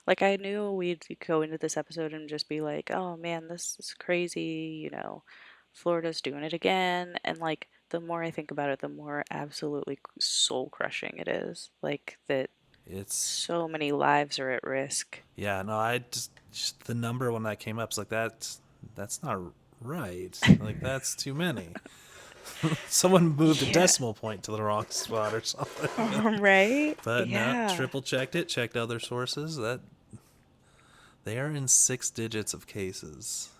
like, I knew we'd go into this episode and just be like, oh man, this is crazy, Florida's doing it again. And like, the more I think about it, the more absolutely soul crushing it is. Like, that it's, so many lives are at risk. yeah, no, just the number when that came up, it's like, that's not right. Like, that's too many. Someone moved a Yeah. decimal point to the wrong spot or something. Right? But no, Yeah. triple checked it, checked other sources that they are in six digits of cases.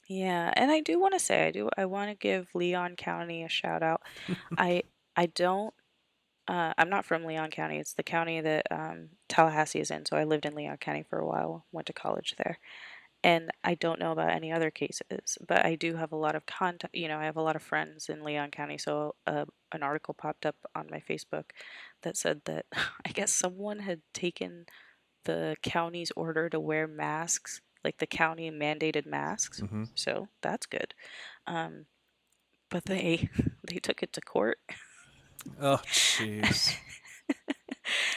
Yeah. And I do want to say, I want to give Leon County a shout out. I I don't I'm not from Leon County. It's the county that Tallahassee is in. So I lived in Leon County for a while, went to college there. And I don't know about any other cases, but I do have a lot of contact. I have a lot of friends in Leon County. So an article popped up on my Facebook that said that I guess someone had taken the county's order to wear masks, like the county mandated masks. Mm-hmm. So that's good. Um, but they they took it to court, Oh, jeez.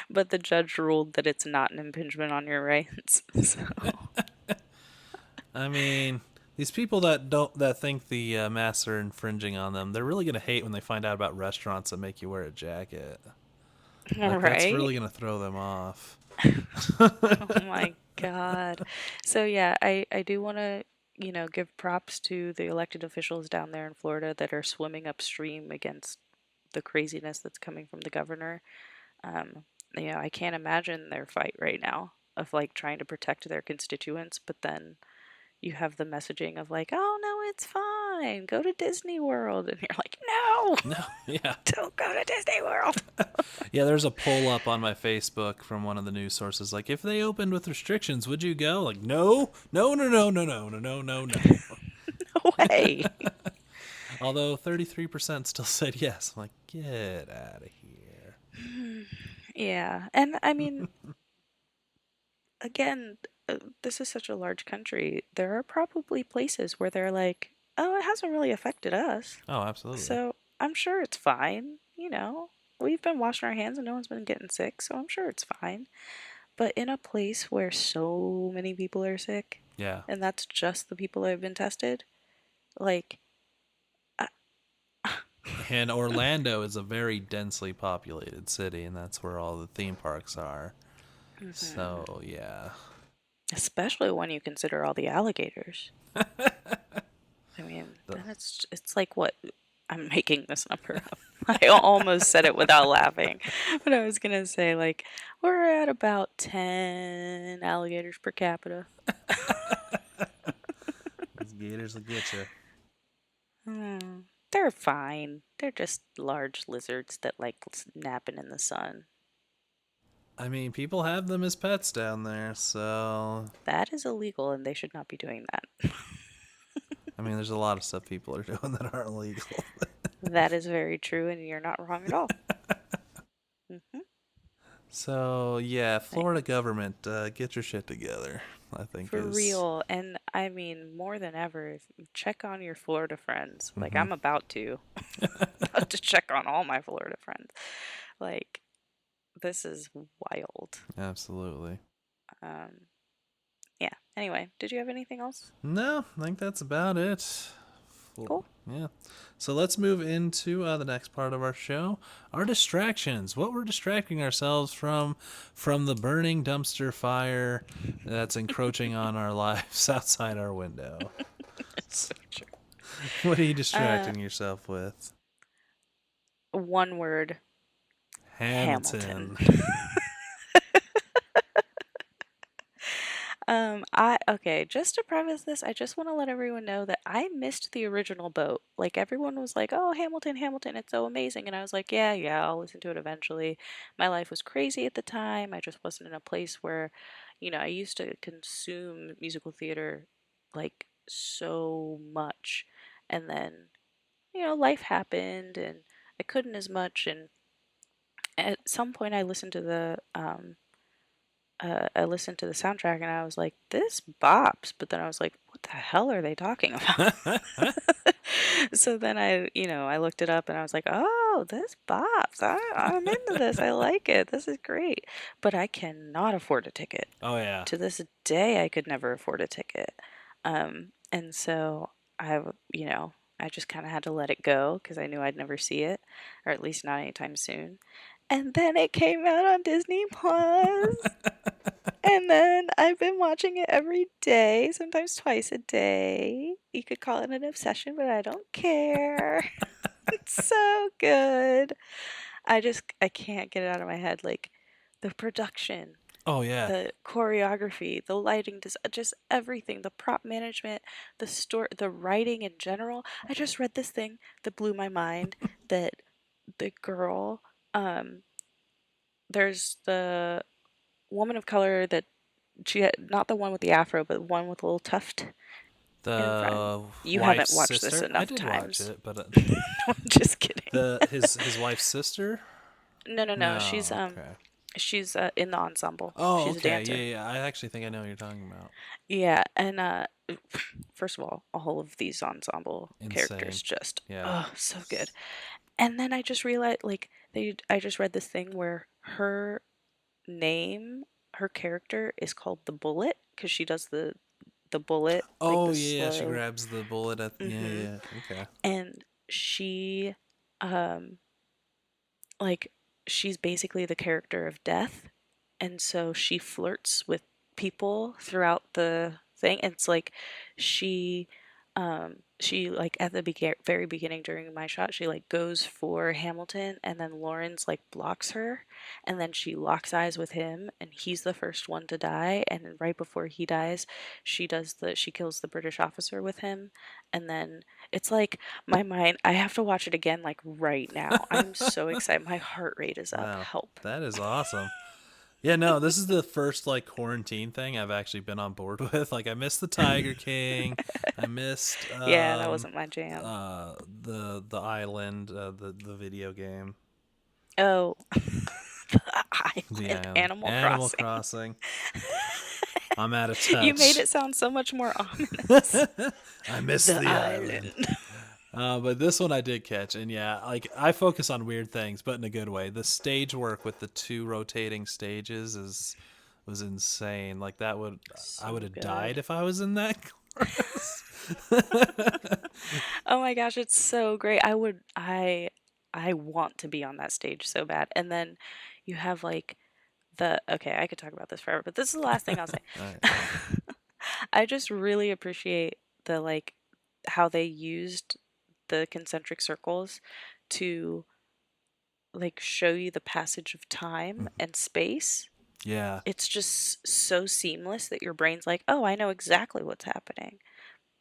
but the judge ruled that it's not an impingement on your rights. So I mean, these people that think the masks are infringing on them, they're really gonna hate when they find out about restaurants that make you wear a jacket. Like, that's right. really gonna throw them off. Oh my God. So yeah, I do want to, give props to the elected officials down there in Florida that are swimming upstream against the craziness that's coming from the governor. Um, I can't imagine their fight right now of like trying to protect their constituents, but then, you have the messaging of like, oh no, it's fine. Go to Disney World. And you're like, no, No, yeah. don't go to Disney World. Yeah, there's a poll up on my Facebook from one of the news sources. Like, if they opened with restrictions, would you go? Like, no, no, no, no, no, no, no, no, no, no. No way. Although 33% still said yes. I'm like, get out of here. Yeah. And I mean, again, this is such a large country. There are probably places where they're like, oh, it hasn't really affected us. Oh, absolutely. So I'm sure it's fine. We've been washing our hands and no one's been getting sick. So I'm sure it's fine. But in a place where so many people are sick, Yeah. and that's just the people that have been tested, like, I, And Orlando is a very densely populated city, and that's where all the theme parks are. mhm. So, yeah. Especially when you consider all the alligators. I mean, The, then it's like what? I'm making this number up. I almost said it without laughing, but I was gonna say like we're at about 10 alligators per capita. those gators will get you. Hmm. They're fine. They're just large lizards that like napping in the sun. I mean, people have them as pets down there, so. That is illegal, and they should not be doing that. I mean, there's a lot of stuff people are doing that aren't legal. That is very true, and you're not wrong at all. Hmm. So, yeah, Florida government, get your shit together, I think For is. real. And I mean, more than ever, check on your Florida friends. Like, Hmm. I'm about to. About to check on all my Florida friends. Like, this is wild. Absolutely. Um, yeah. Anyway, did you have anything else? No, I think that's about it. Cool. Yeah. So let's move into the next part of our show, our distractions. What we're distracting ourselves from the burning dumpster fire that's encroaching on our lives outside our window. It's so true. What are you Uh, distracting yourself with? One word, Hamilton. Hamilton. Okay, just to preface this, I just want to let everyone know that I missed the original boat. Like everyone was like, "Oh, Hamilton, Hamilton, it's so amazing." And I was like, "Yeah, yeah, I'll listen to it eventually." My life was crazy at the time. I just wasn't in a place where, I used to consume musical theater like so much. And then, life happened and I couldn't as much and at some point I listened to the soundtrack and I was like, this bops. But then I was like, what the hell are they talking about? So then I looked it up and I was like, oh, this bops. I'm into this. I like it. This is great. But I cannot afford a ticket. Oh yeah. To this day, I could never afford a ticket. And so I just kind of had to let it go because I knew I'd never see it, or at least not anytime soon. And then it came out on Disney Plus. And then I've been watching it every day, sometimes twice a day. You could call it an obsession, but I don't care. It's so good. I can't get it out of my head. Like the production, Oh yeah. the choreography, the lighting, just everything, the prop management, the story, the writing in general. I just read this thing that blew my mind that the girl, um, there's the woman of color that she had, not the one with the afro, but the one with a little tuft in front. The You haven't wife's watched this sister. I enough did watch times. it, but I'm just kidding. the his wife's sister. No, no, no. She's No. Okay. she's in the ensemble. Oh, She's a okay. dancer. Yeah, yeah. I actually think I know what you're talking about. Yeah, and first of all of these ensemble Insane. characters just Yeah. oh so good. And then I just realized I just read this thing where name, her character is called the Bullet because she does the bullet like Oh the yeah, yeah. She slow. grabs the bullet at. Yeah, Mm-hmm. yeah. Okay. And she um like she's basically the character of death, and so she flirts with people throughout the thing. And it's like she She like at the very beginning during my shot, she like goes for Hamilton, and then Lawrence like blocks her, and then she locks eyes with him, and he's the first one to die. And right before he dies, she kills the British officer with him, and then it's like my mind. I have to watch it again like right now. I'm so excited. My heart rate is up. Wow, Help. that is awesome. Yeah, no, this is the first like quarantine thing I've actually been on board with. Like I missed the Tiger King, I missed Yeah, that wasn't my jam. the island, the video game. Oh, the The island, island. Animal Animal Crossing. Crossing. I'm out of You made touch. it sound so much more ominous. I missed The the island. island. But this one I did catch, and yeah, like I focus on weird things, but in a good way. The stage work with the two rotating stages is was insane. Like I would So have died good. if I was in that chorus. Oh my gosh, it's so great. I want to be on that stage so bad. And then you have like the okay, I could talk about this forever, but this is the last thing I'll say. All right. I just really appreciate the like how they used the concentric circles to like show you the passage of time and space. Yeah. It's just so seamless that your brain's like, "Oh, I know exactly what's happening."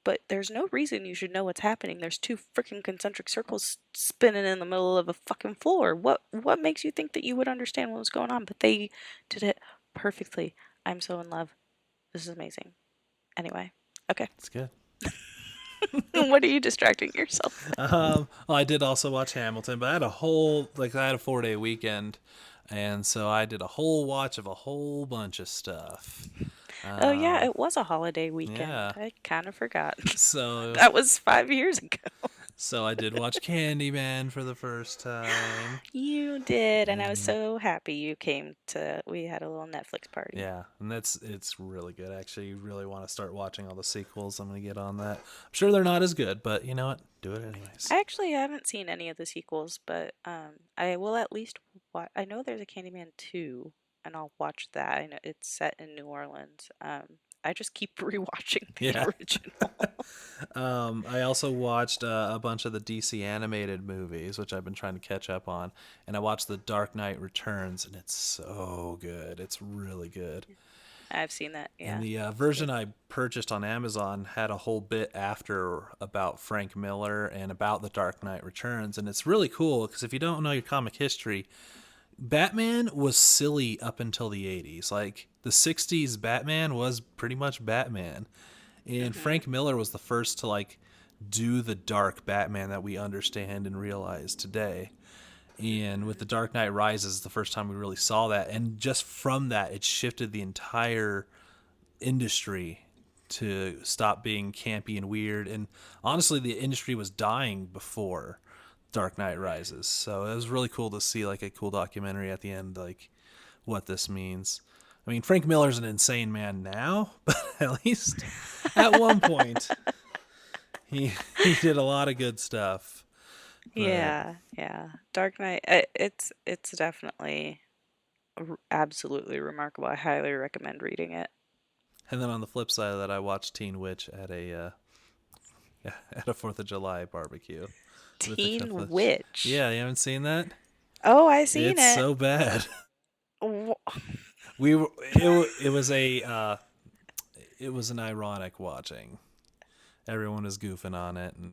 But there's no reason you should know what's happening. There's two freaking concentric circles spinning in the middle of a fucking floor. What makes you think that you would understand what was going on? But they did it perfectly. I'm so in love. This is amazing. Anyway, okay. It's good. What are you distracting yourself with? Well, I did also watch Hamilton, but I had a whole I had a 4 day weekend, and so I did a whole watch of a whole bunch of stuff. Oh yeah, Um, it was a holiday weekend. yeah. I kind of forgot. So That was 5 years ago. I did watch Candyman for the first time, You did, and I was and so happy you came to. We had a little Netflix party. yeah, and it's really good. Actually, you really want to start watching all the sequels. I'm gonna get on that. I'm sure they're not as good, but you know what? Do it anyways. I actually haven't seen any of the sequels, but I will at least watch. I know there's a Candyman 2, and I'll watch that. I know it's set in New Orleans. I just keep rewatching the Yeah. original. I also watched a bunch of the DC animated movies, which I've been trying to catch up on, and I watched The Dark Knight Returns, and it's so good. It's really good. I've seen that. And Yeah, the it's good. version I purchased on Amazon had a whole bit after about Frank Miller and about The Dark Knight Returns, and it's really cool because if you don't know your comic history, Batman was silly up until the 80s. Like the 60s Batman was pretty much Batman. And Hmm. Frank Miller was the first to like do the dark Batman that we understand and realize today. And with The Hmm. Dark Knight Rises, the first time we really saw that. And just from that, it shifted the entire industry to stop being campy and weird. And honestly, the industry was dying before Dark Knight Rises. So it was really cool to see like a cool documentary at the end, like what this means. I mean, Frank Miller's an insane man now, but at least at one point he did a lot of good stuff. But Yeah, yeah. Dark Knight. It's definitely absolutely remarkable. I highly recommend reading it. and then on the flip side of that, I watched Teen Witch at a at a Fourth of July barbecue with a couple Teen of. Witch. Yeah, you haven't seen that? Oh, I seen It's it. so bad. Wh- We were, it was a it was an ironic watching. Everyone was goofing on it, and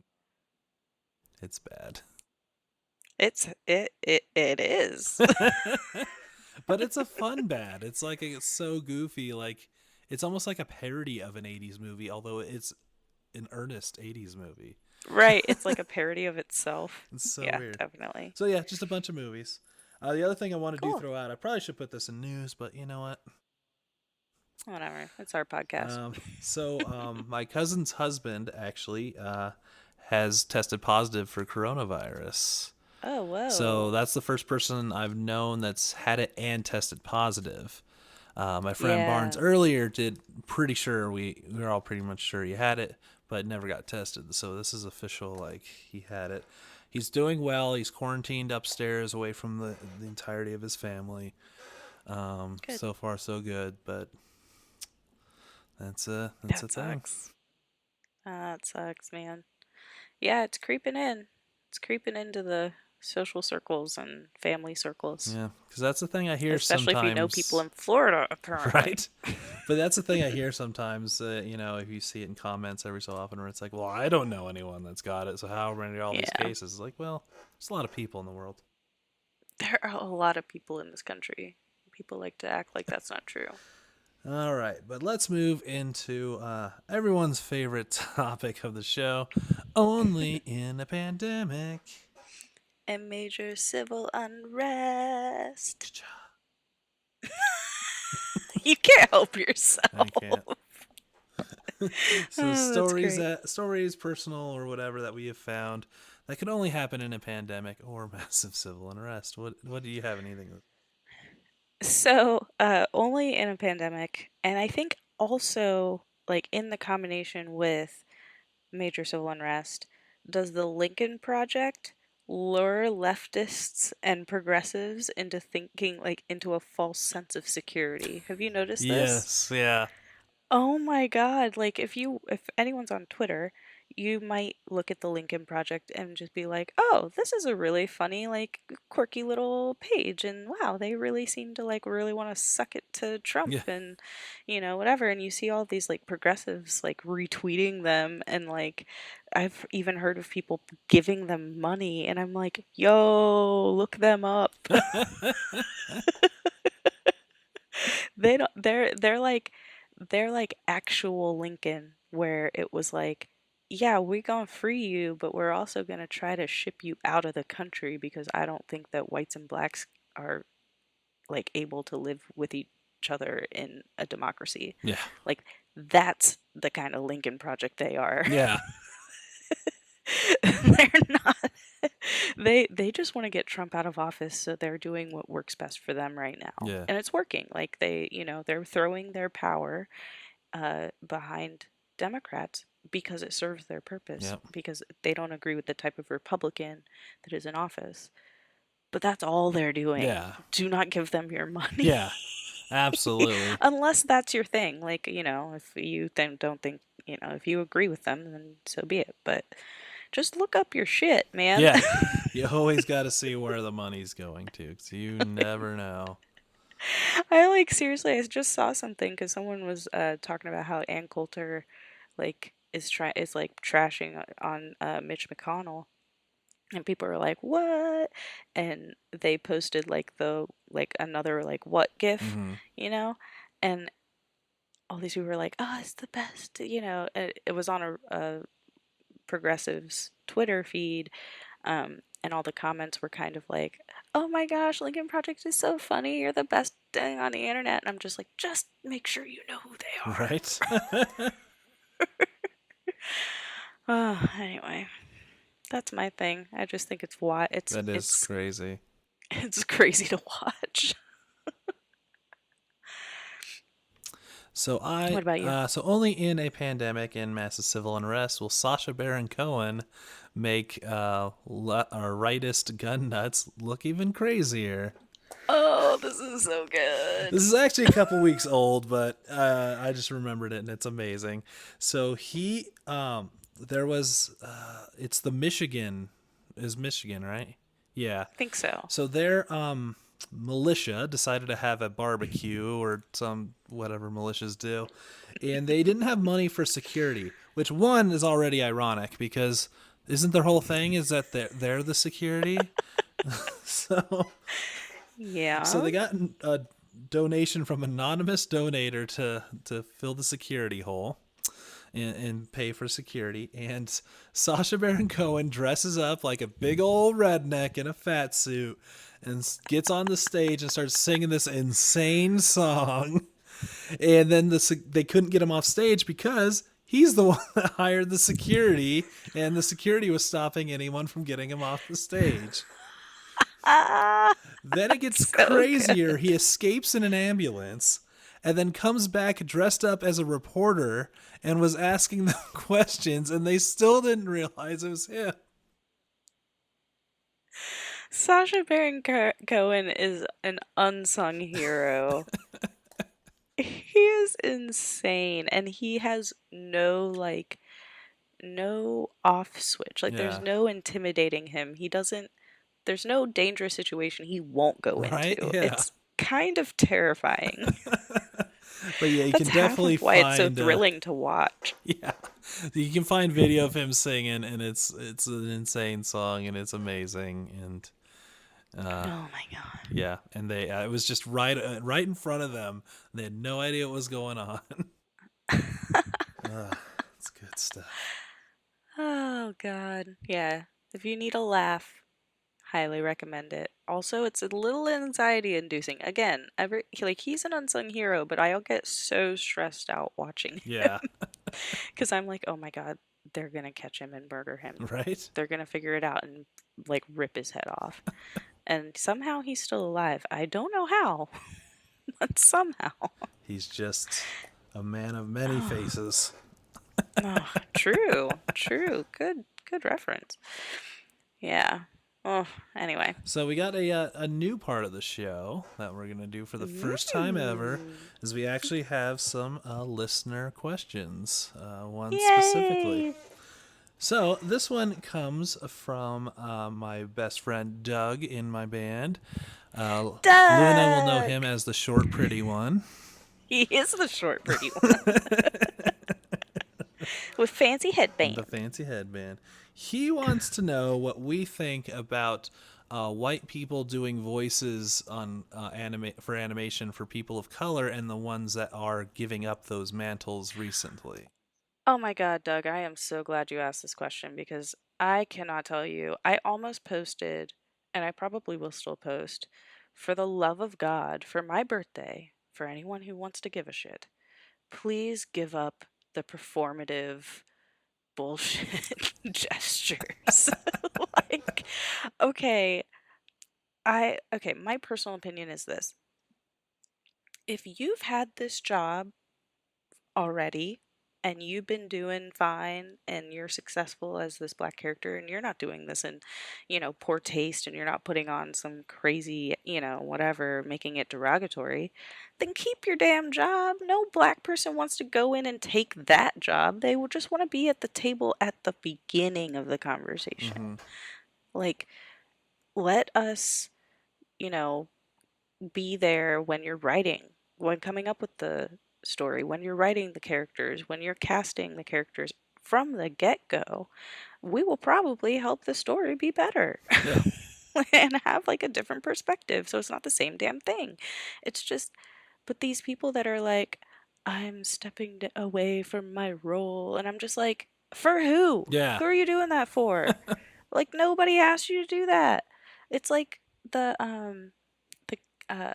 it's bad. it is. But it's a fun bad. It's like it's so goofy. Like it's almost like a parody of an '80s movie, although it's an earnest '80s movie. Right, it's like a parody of itself. It's so Yeah, weird. definitely. So yeah, just a bunch of movies. The other thing I want to do Cool. throw out, I probably should put this in news, but you know what? Whatever. It's our podcast. My cousin's husband actually has tested positive for coronavirus. Oh, So whoa. that's the first person I've known that's had it and tested positive. My friend Barnes Yeah. earlier did pretty sure we were all pretty much sure he had it, but never got tested. So this is official, like he had it. He's doing well. He's quarantined upstairs away from the entirety of his family. Good. So far so good, but that's a That thing. sucks. Ah, it sucks, man. Yeah, it's creeping in. It's creeping into the social circles and family circles, Yeah, because that's the thing I hear especially if you know people sometimes, in Florida, apparently. right? But that's the thing I hear sometimes. If you see it in comments every so often, where it's like, "Well, I don't know anyone that's got it, so how many are all these Yeah, cases?" It's like, well, there's a lot of people in the world. there are a lot of people in this country. People like to act like that's not true. All right, but let's move into everyone's favorite topic of the show: only in a pandemic. And major civil unrest. You can't help yourself. I can't. So Oh, that's great. stories, personal or whatever that we have found that could only happen in a pandemic or massive civil unrest. What do you have anything? So, only in a pandemic, and I think also like in the combination with major civil unrest, does the Lincoln Project lure leftists and progressives into thinking like into a false sense of security? Have you noticed this? Yes, yeah, Oh my God. Like if anyone's on Twitter, you might look at the Lincoln Project and just be like, "Oh, this is a really funny, like quirky little page and wow, they really seem to like really want to suck it to Trump yeah, and whatever." And you see all these like progressives like retweeting them and like I've even heard of people giving them money and I'm like, "Yo, look them up." They don't they're like actual Lincoln where it was like, yeah, we're gonna free you, but we're also gonna try to ship you out of the country because I don't think that whites and blacks are like able to live with each other in a democracy. yeah, Like that's the kind of Lincoln Project they are. yeah, They're not. They just want to get Trump out of office, so they're doing what works best for them right now. yeah, And it's working. Like they're throwing their power behind Democrats because it serves their purpose, yeah, because they don't agree with the type of Republican that is in office. But that's all they're doing. yeah, Do not give them your money. yeah. Absolutely. Unless that's your thing. Like, if you then don't think, if you agree with them, then so be it. But just look up your shit, man. Yeah, you always got to see where the money's going to, because you never know. I like seriously, I just saw something because someone was talking about how Ann Coulter like is like trashing on Mitch McConnell, and people are like, "What?" And they posted like the like another like what gif, Hmm. you know, and all these people were like, "Oh, it's the best," It was on a progressives Twitter feed, and all the comments were kind of like, "Oh my gosh, Lincoln Project is so funny. You're the best thing on the internet." And I'm just like, just make sure you know who they are. Right? Anyway, that's my thing. I just think it's why That is crazy. it's crazy to watch. What about you? So only in a pandemic and massive civil unrest will Sacha Baron Cohen make our rightist gun nuts look even crazier. Oh, this is so good. This is actually a couple weeks old, but I just remembered it and it's amazing. So there was, it's the Michigan, right? Yeah. I think so. So their militia decided to have a barbecue or some whatever militias do, and they didn't have money for security, which one is already ironic because isn't their whole thing is that they're the security? so so Yeah. they got a donation from anonymous donator to fill the security hole and pay for security. And Sacha Baron Cohen dresses up like a big old redneck in a fat suit and gets on the stage and starts singing this insane song. And then they couldn't get him off stage because he's the one that hired the security, and the security was stopping anyone from getting him off the stage. Ah, Then it gets so crazier. good. He escapes in an ambulance and then comes back dressed up as a reporter and was asking them questions, and they still didn't realize it was him. Sacha Baron Cohen is an unsung hero. He is insane, and he has no like no off switch. Like there's Yeah. no intimidating him. He doesn't there's no dangerous situation he won't go Right? into. Yeah. It's kind of terrifying. But yeah, you That's can half definitely of why it's so find thrilling to watch. yeah. You can find video of him singing and it's an insane song and it's amazing and uh Oh my god. yeah, and they it was just right in front of them. They had no idea what was going on. It's good stuff. Oh god. Yeah. If you need a laugh, highly recommend it. Also, it's a little anxiety inducing. Again, he's an unsung hero, but I'll get so stressed out watching him Yeah. because I'm like, "Oh my god, they're going to catch him and murder him. Right? They're going to figure it out and like rip his head off." And somehow he's still alive. I don't know how, but somehow. He's just a man of many faces. Oh, true. True. Good reference. Yeah. Oh, anyway. So we got a new part of the show that we're gonna do for the first time ever, Mm. is we actually have some listener questions, one specifically. Yay! So this one comes from my best friend Doug in my band. Luna will know Doug! him as the short, pretty one. He is the short, pretty one with fancy The headband. fancy headband. He wants to know what we think about white people doing voices on for animation for people of color and the ones that are giving up those mantles recently. Oh my God, Doug, I am so glad you asked this question because I cannot tell you. I almost posted, and I probably will still post, for the love of God, for my birthday, for anyone who wants to give a shit, please give up the performative bullshit gestures. Like, okay, my personal opinion is this. If you've had this job already and you've been doing fine and you're successful as this black character and you're not doing this in, poor taste and you're not putting on some crazy, whatever, making it derogatory, then keep your damn job. No black person wants to go in and take that job. They will just want to be at the table at the beginning of the conversation. Mm-hmm. Like, let us, you know, be there when you're writing, when coming up with the story, when you're writing the characters, when you're casting the characters from the get go. We will probably help the story be better Yeah. and have like a different perspective. So it's not the same damn thing. It's just, but these people that are like, I'm stepping away from my role, and I'm just like, for who? Yeah. Who are you doing that for? Like, nobody asked you to do that. It's like the uh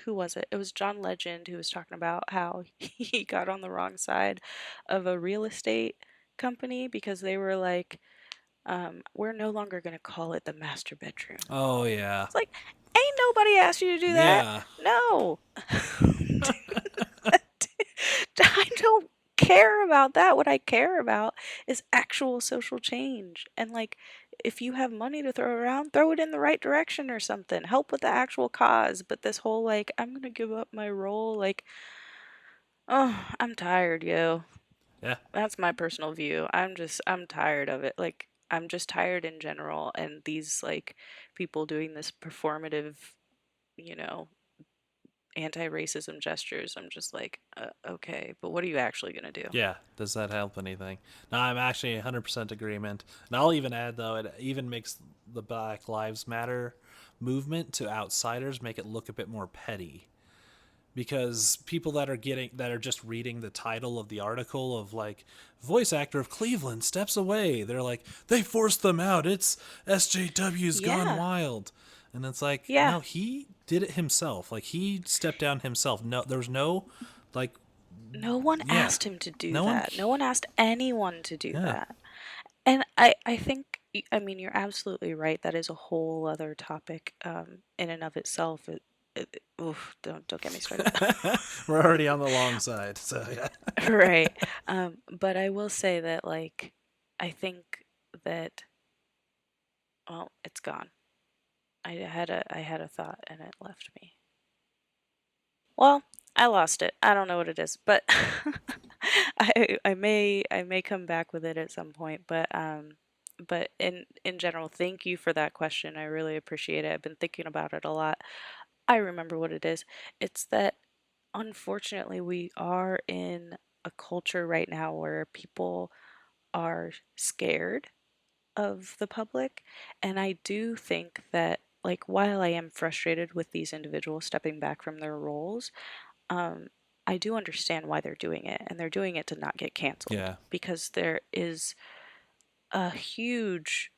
who was it? It was John Legend who was talking about how he got on the wrong side of a real estate company because they were like, we're no longer going to call it the master bedroom. Oh yeah. It's like, ain't nobody asked you to do that. Yeah. No. I don't care about that. What I care about is actual social change. And like, if you have money to throw around, throw it in the right direction or something. Help with the actual cause. But this whole like, I'm gonna give up my role, like, oh, I'm tired, yo. Yeah. That's my personal view. I'm tired of it. Like, I'm just tired in general. And these like people doing this performative, you know, anti-racism gestures. I'm just like, okay, but what are you actually gonna do? Yeah. Does that help anything? No, I'm actually 100% agreement. And I'll even add though, it even makes the Black Lives Matter movement to outsiders make it look a bit more petty, because people that are just reading the title of the article of like voice actor of Cleveland steps away, they're like, they forced them out, it's SJW's gone Yeah, wild. And it's like, yeah. no, he did it himself. Like, he stepped down himself. No, there was no like, No one yeah, asked him to do no one. that. No one asked anyone to do Yeah. that. And I think, I mean, you're absolutely right. That is a whole other topic in and of itself. Oof, don't get me started. We're already on the long side, so yeah. Right. But I will say that, like, I think that, well, it's gone. I had a thought and it left me. Well, I lost it. I don't know what it is, but I may come back with it at some point, but in general, thank you for that question. I really appreciate it. I've been thinking about it a lot. I remember what it is. It's that unfortunately we are in a culture right now where people are scared of the public, and I do think that, like, while I am frustrated with these individuals stepping back from their roles, um, I do understand why they're doing it, and they're doing it to not get canceled Yeah. because there is a huge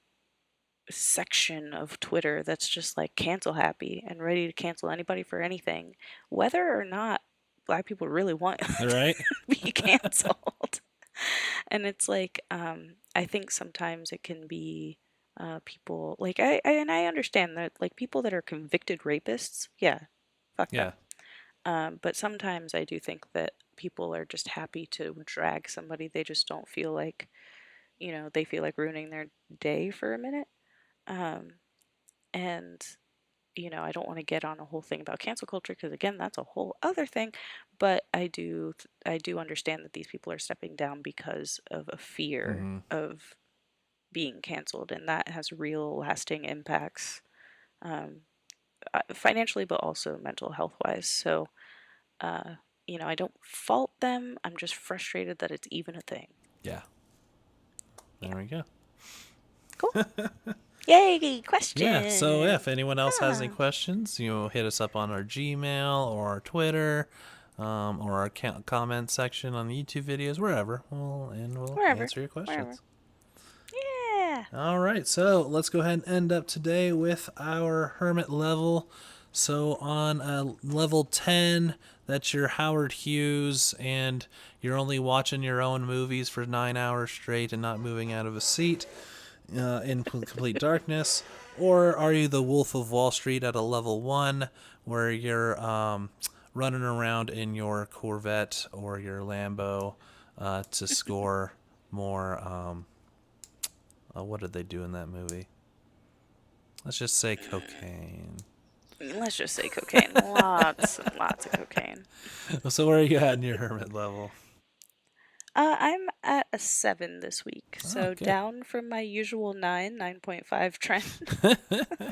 section of Twitter that's just like cancel happy and ready to cancel anybody for anything, whether or not black people really want to Right? be canceled. And it's like, I think sometimes it can be people like and I understand that, like, people that are convicted rapists, yeah, fuck them. Yeah. But sometimes I do think that people are just happy to drag somebody they just don't feel like, they feel like ruining their day for a minute. Um, and I don't want to get on a whole thing about cancel culture because, again, that's a whole other thing. But I do understand that these people are stepping down because of a fear Mm-hmm. of being canceled, and that has real lasting impacts, um, financially, but also mental health wise. So, uh, I don't fault them. I'm just frustrated that it's even a thing. Yeah. Yeah, There we go. cool. Yay, Yeah. So yeah, question. if anyone else has any Huh. questions, hit us up on our Gmail or our Twitter, or our comment section on the YouTube videos, wherever. We'll Wherever, answer your wherever. questions. Yeah. All right, so let's go ahead and end up today with our hermit level. So on level 10, that's your Howard Hughes, and you're only watching your own movies for 9 hours straight and not moving out of a seat in complete darkness. Or are you the Wolf of Wall Street at a level 1, where you're running around in your Corvette or your Lambo to score more. What did they do in that movie? Let's just say cocaine. Let's just say cocaine. Lots and lots of cocaine. So where are you at in your hermit level? I'm at a 7 this week, Oh, so good. down from my usual 9.5 trend.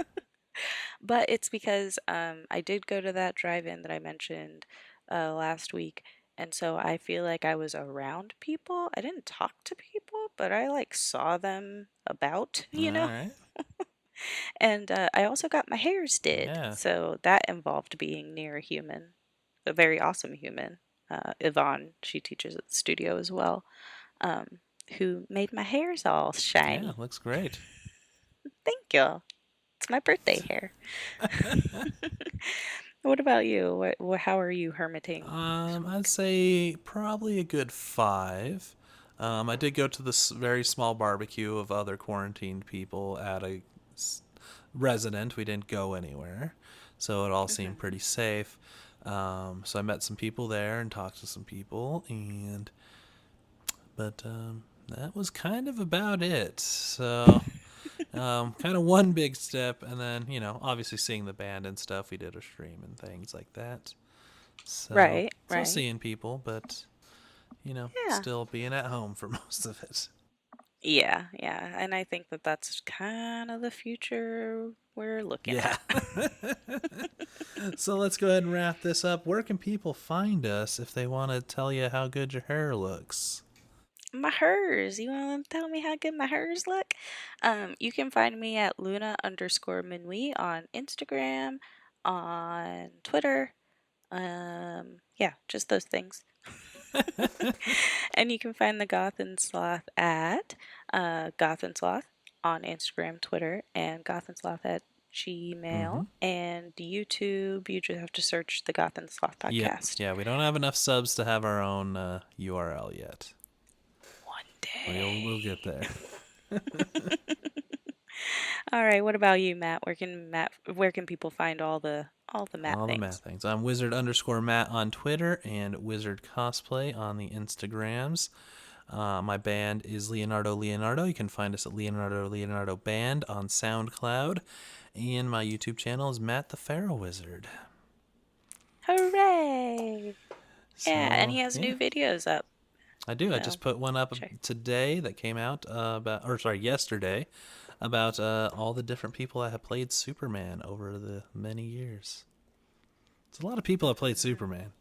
But it's because I did go to that drive-in that I mentioned last week, and so I feel like I was around people. I didn't talk to people, but I like saw them about, All right. And I also got my hairs did, Yeah. so that involved being near a human, a very awesome human. Yvonne, she teaches at the studio as well, um, who made my hairs all Yeah, shiny. looks great. Thank you. It's my birthday hair. What about you? How are you hermiting? I'd say probably a good 5. I did go to this very small barbecue of other quarantined people at a resident. We didn't go anywhere, so it all seemed Hmm. pretty safe. So I met some people there and talked to some people, but that was kind of about it. So kind of one big step, and then obviously seeing the band and stuff. We did a stream and things like that. So Right, so right. seeing people, but Yeah. still being at home for most of it. Yeah, yeah. And I think that that's kind of the future we're looking Yeah. at. So let's go ahead and wrap this up. Where can people find us if they want to tell you how good your hair looks? My hers. You want to tell me how good my hers look? You can find me at Luna_Minuit on Instagram, on Twitter. Yeah, just those things. And you can find the Goth and Sloth at Goth and Sloth on Instagram, Twitter, and Goth and Sloth at Mm-hmm. Gmail. And YouTube, you just have to search the Goth and Sloth Yep. podcast. Yeah, we don't have enough subs to have our own URL yet. One We'll day. get there. All right, what about you, Matt? Where can people find all the Matt All the math things? things. I'm Wizard_Matt on Twitter and Wizard Cosplay on the Instagrams. My band is Leonardo Leonardo. You can find us at Leonardo Leonardo Band on SoundCloud. And my YouTube channel is Matt the Pharaoh Wizard. Hooray! Yeah, and So, he has yeah. new videos up. I do. I So just put one up check. today that came out yesterday, about all the different people that have played Superman over the many years. It's a lot of people that played Superman.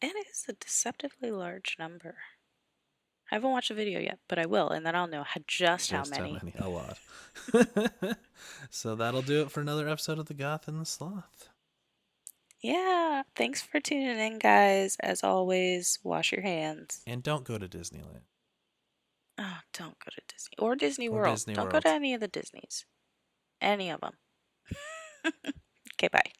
It is a deceptively large number. I haven't watched the video yet, but I will, and then I'll know just how Just how many. many? A lot. So that'll do it for another episode of The Goth and the Sloth. Yeah, thanks for tuning in, guys. As always, wash your hands. And don't go to Disneyland Oh, don't go to Disney or Disney or World. Disney Don't go to World. any of the Disneys. Any of them. Okay, bye.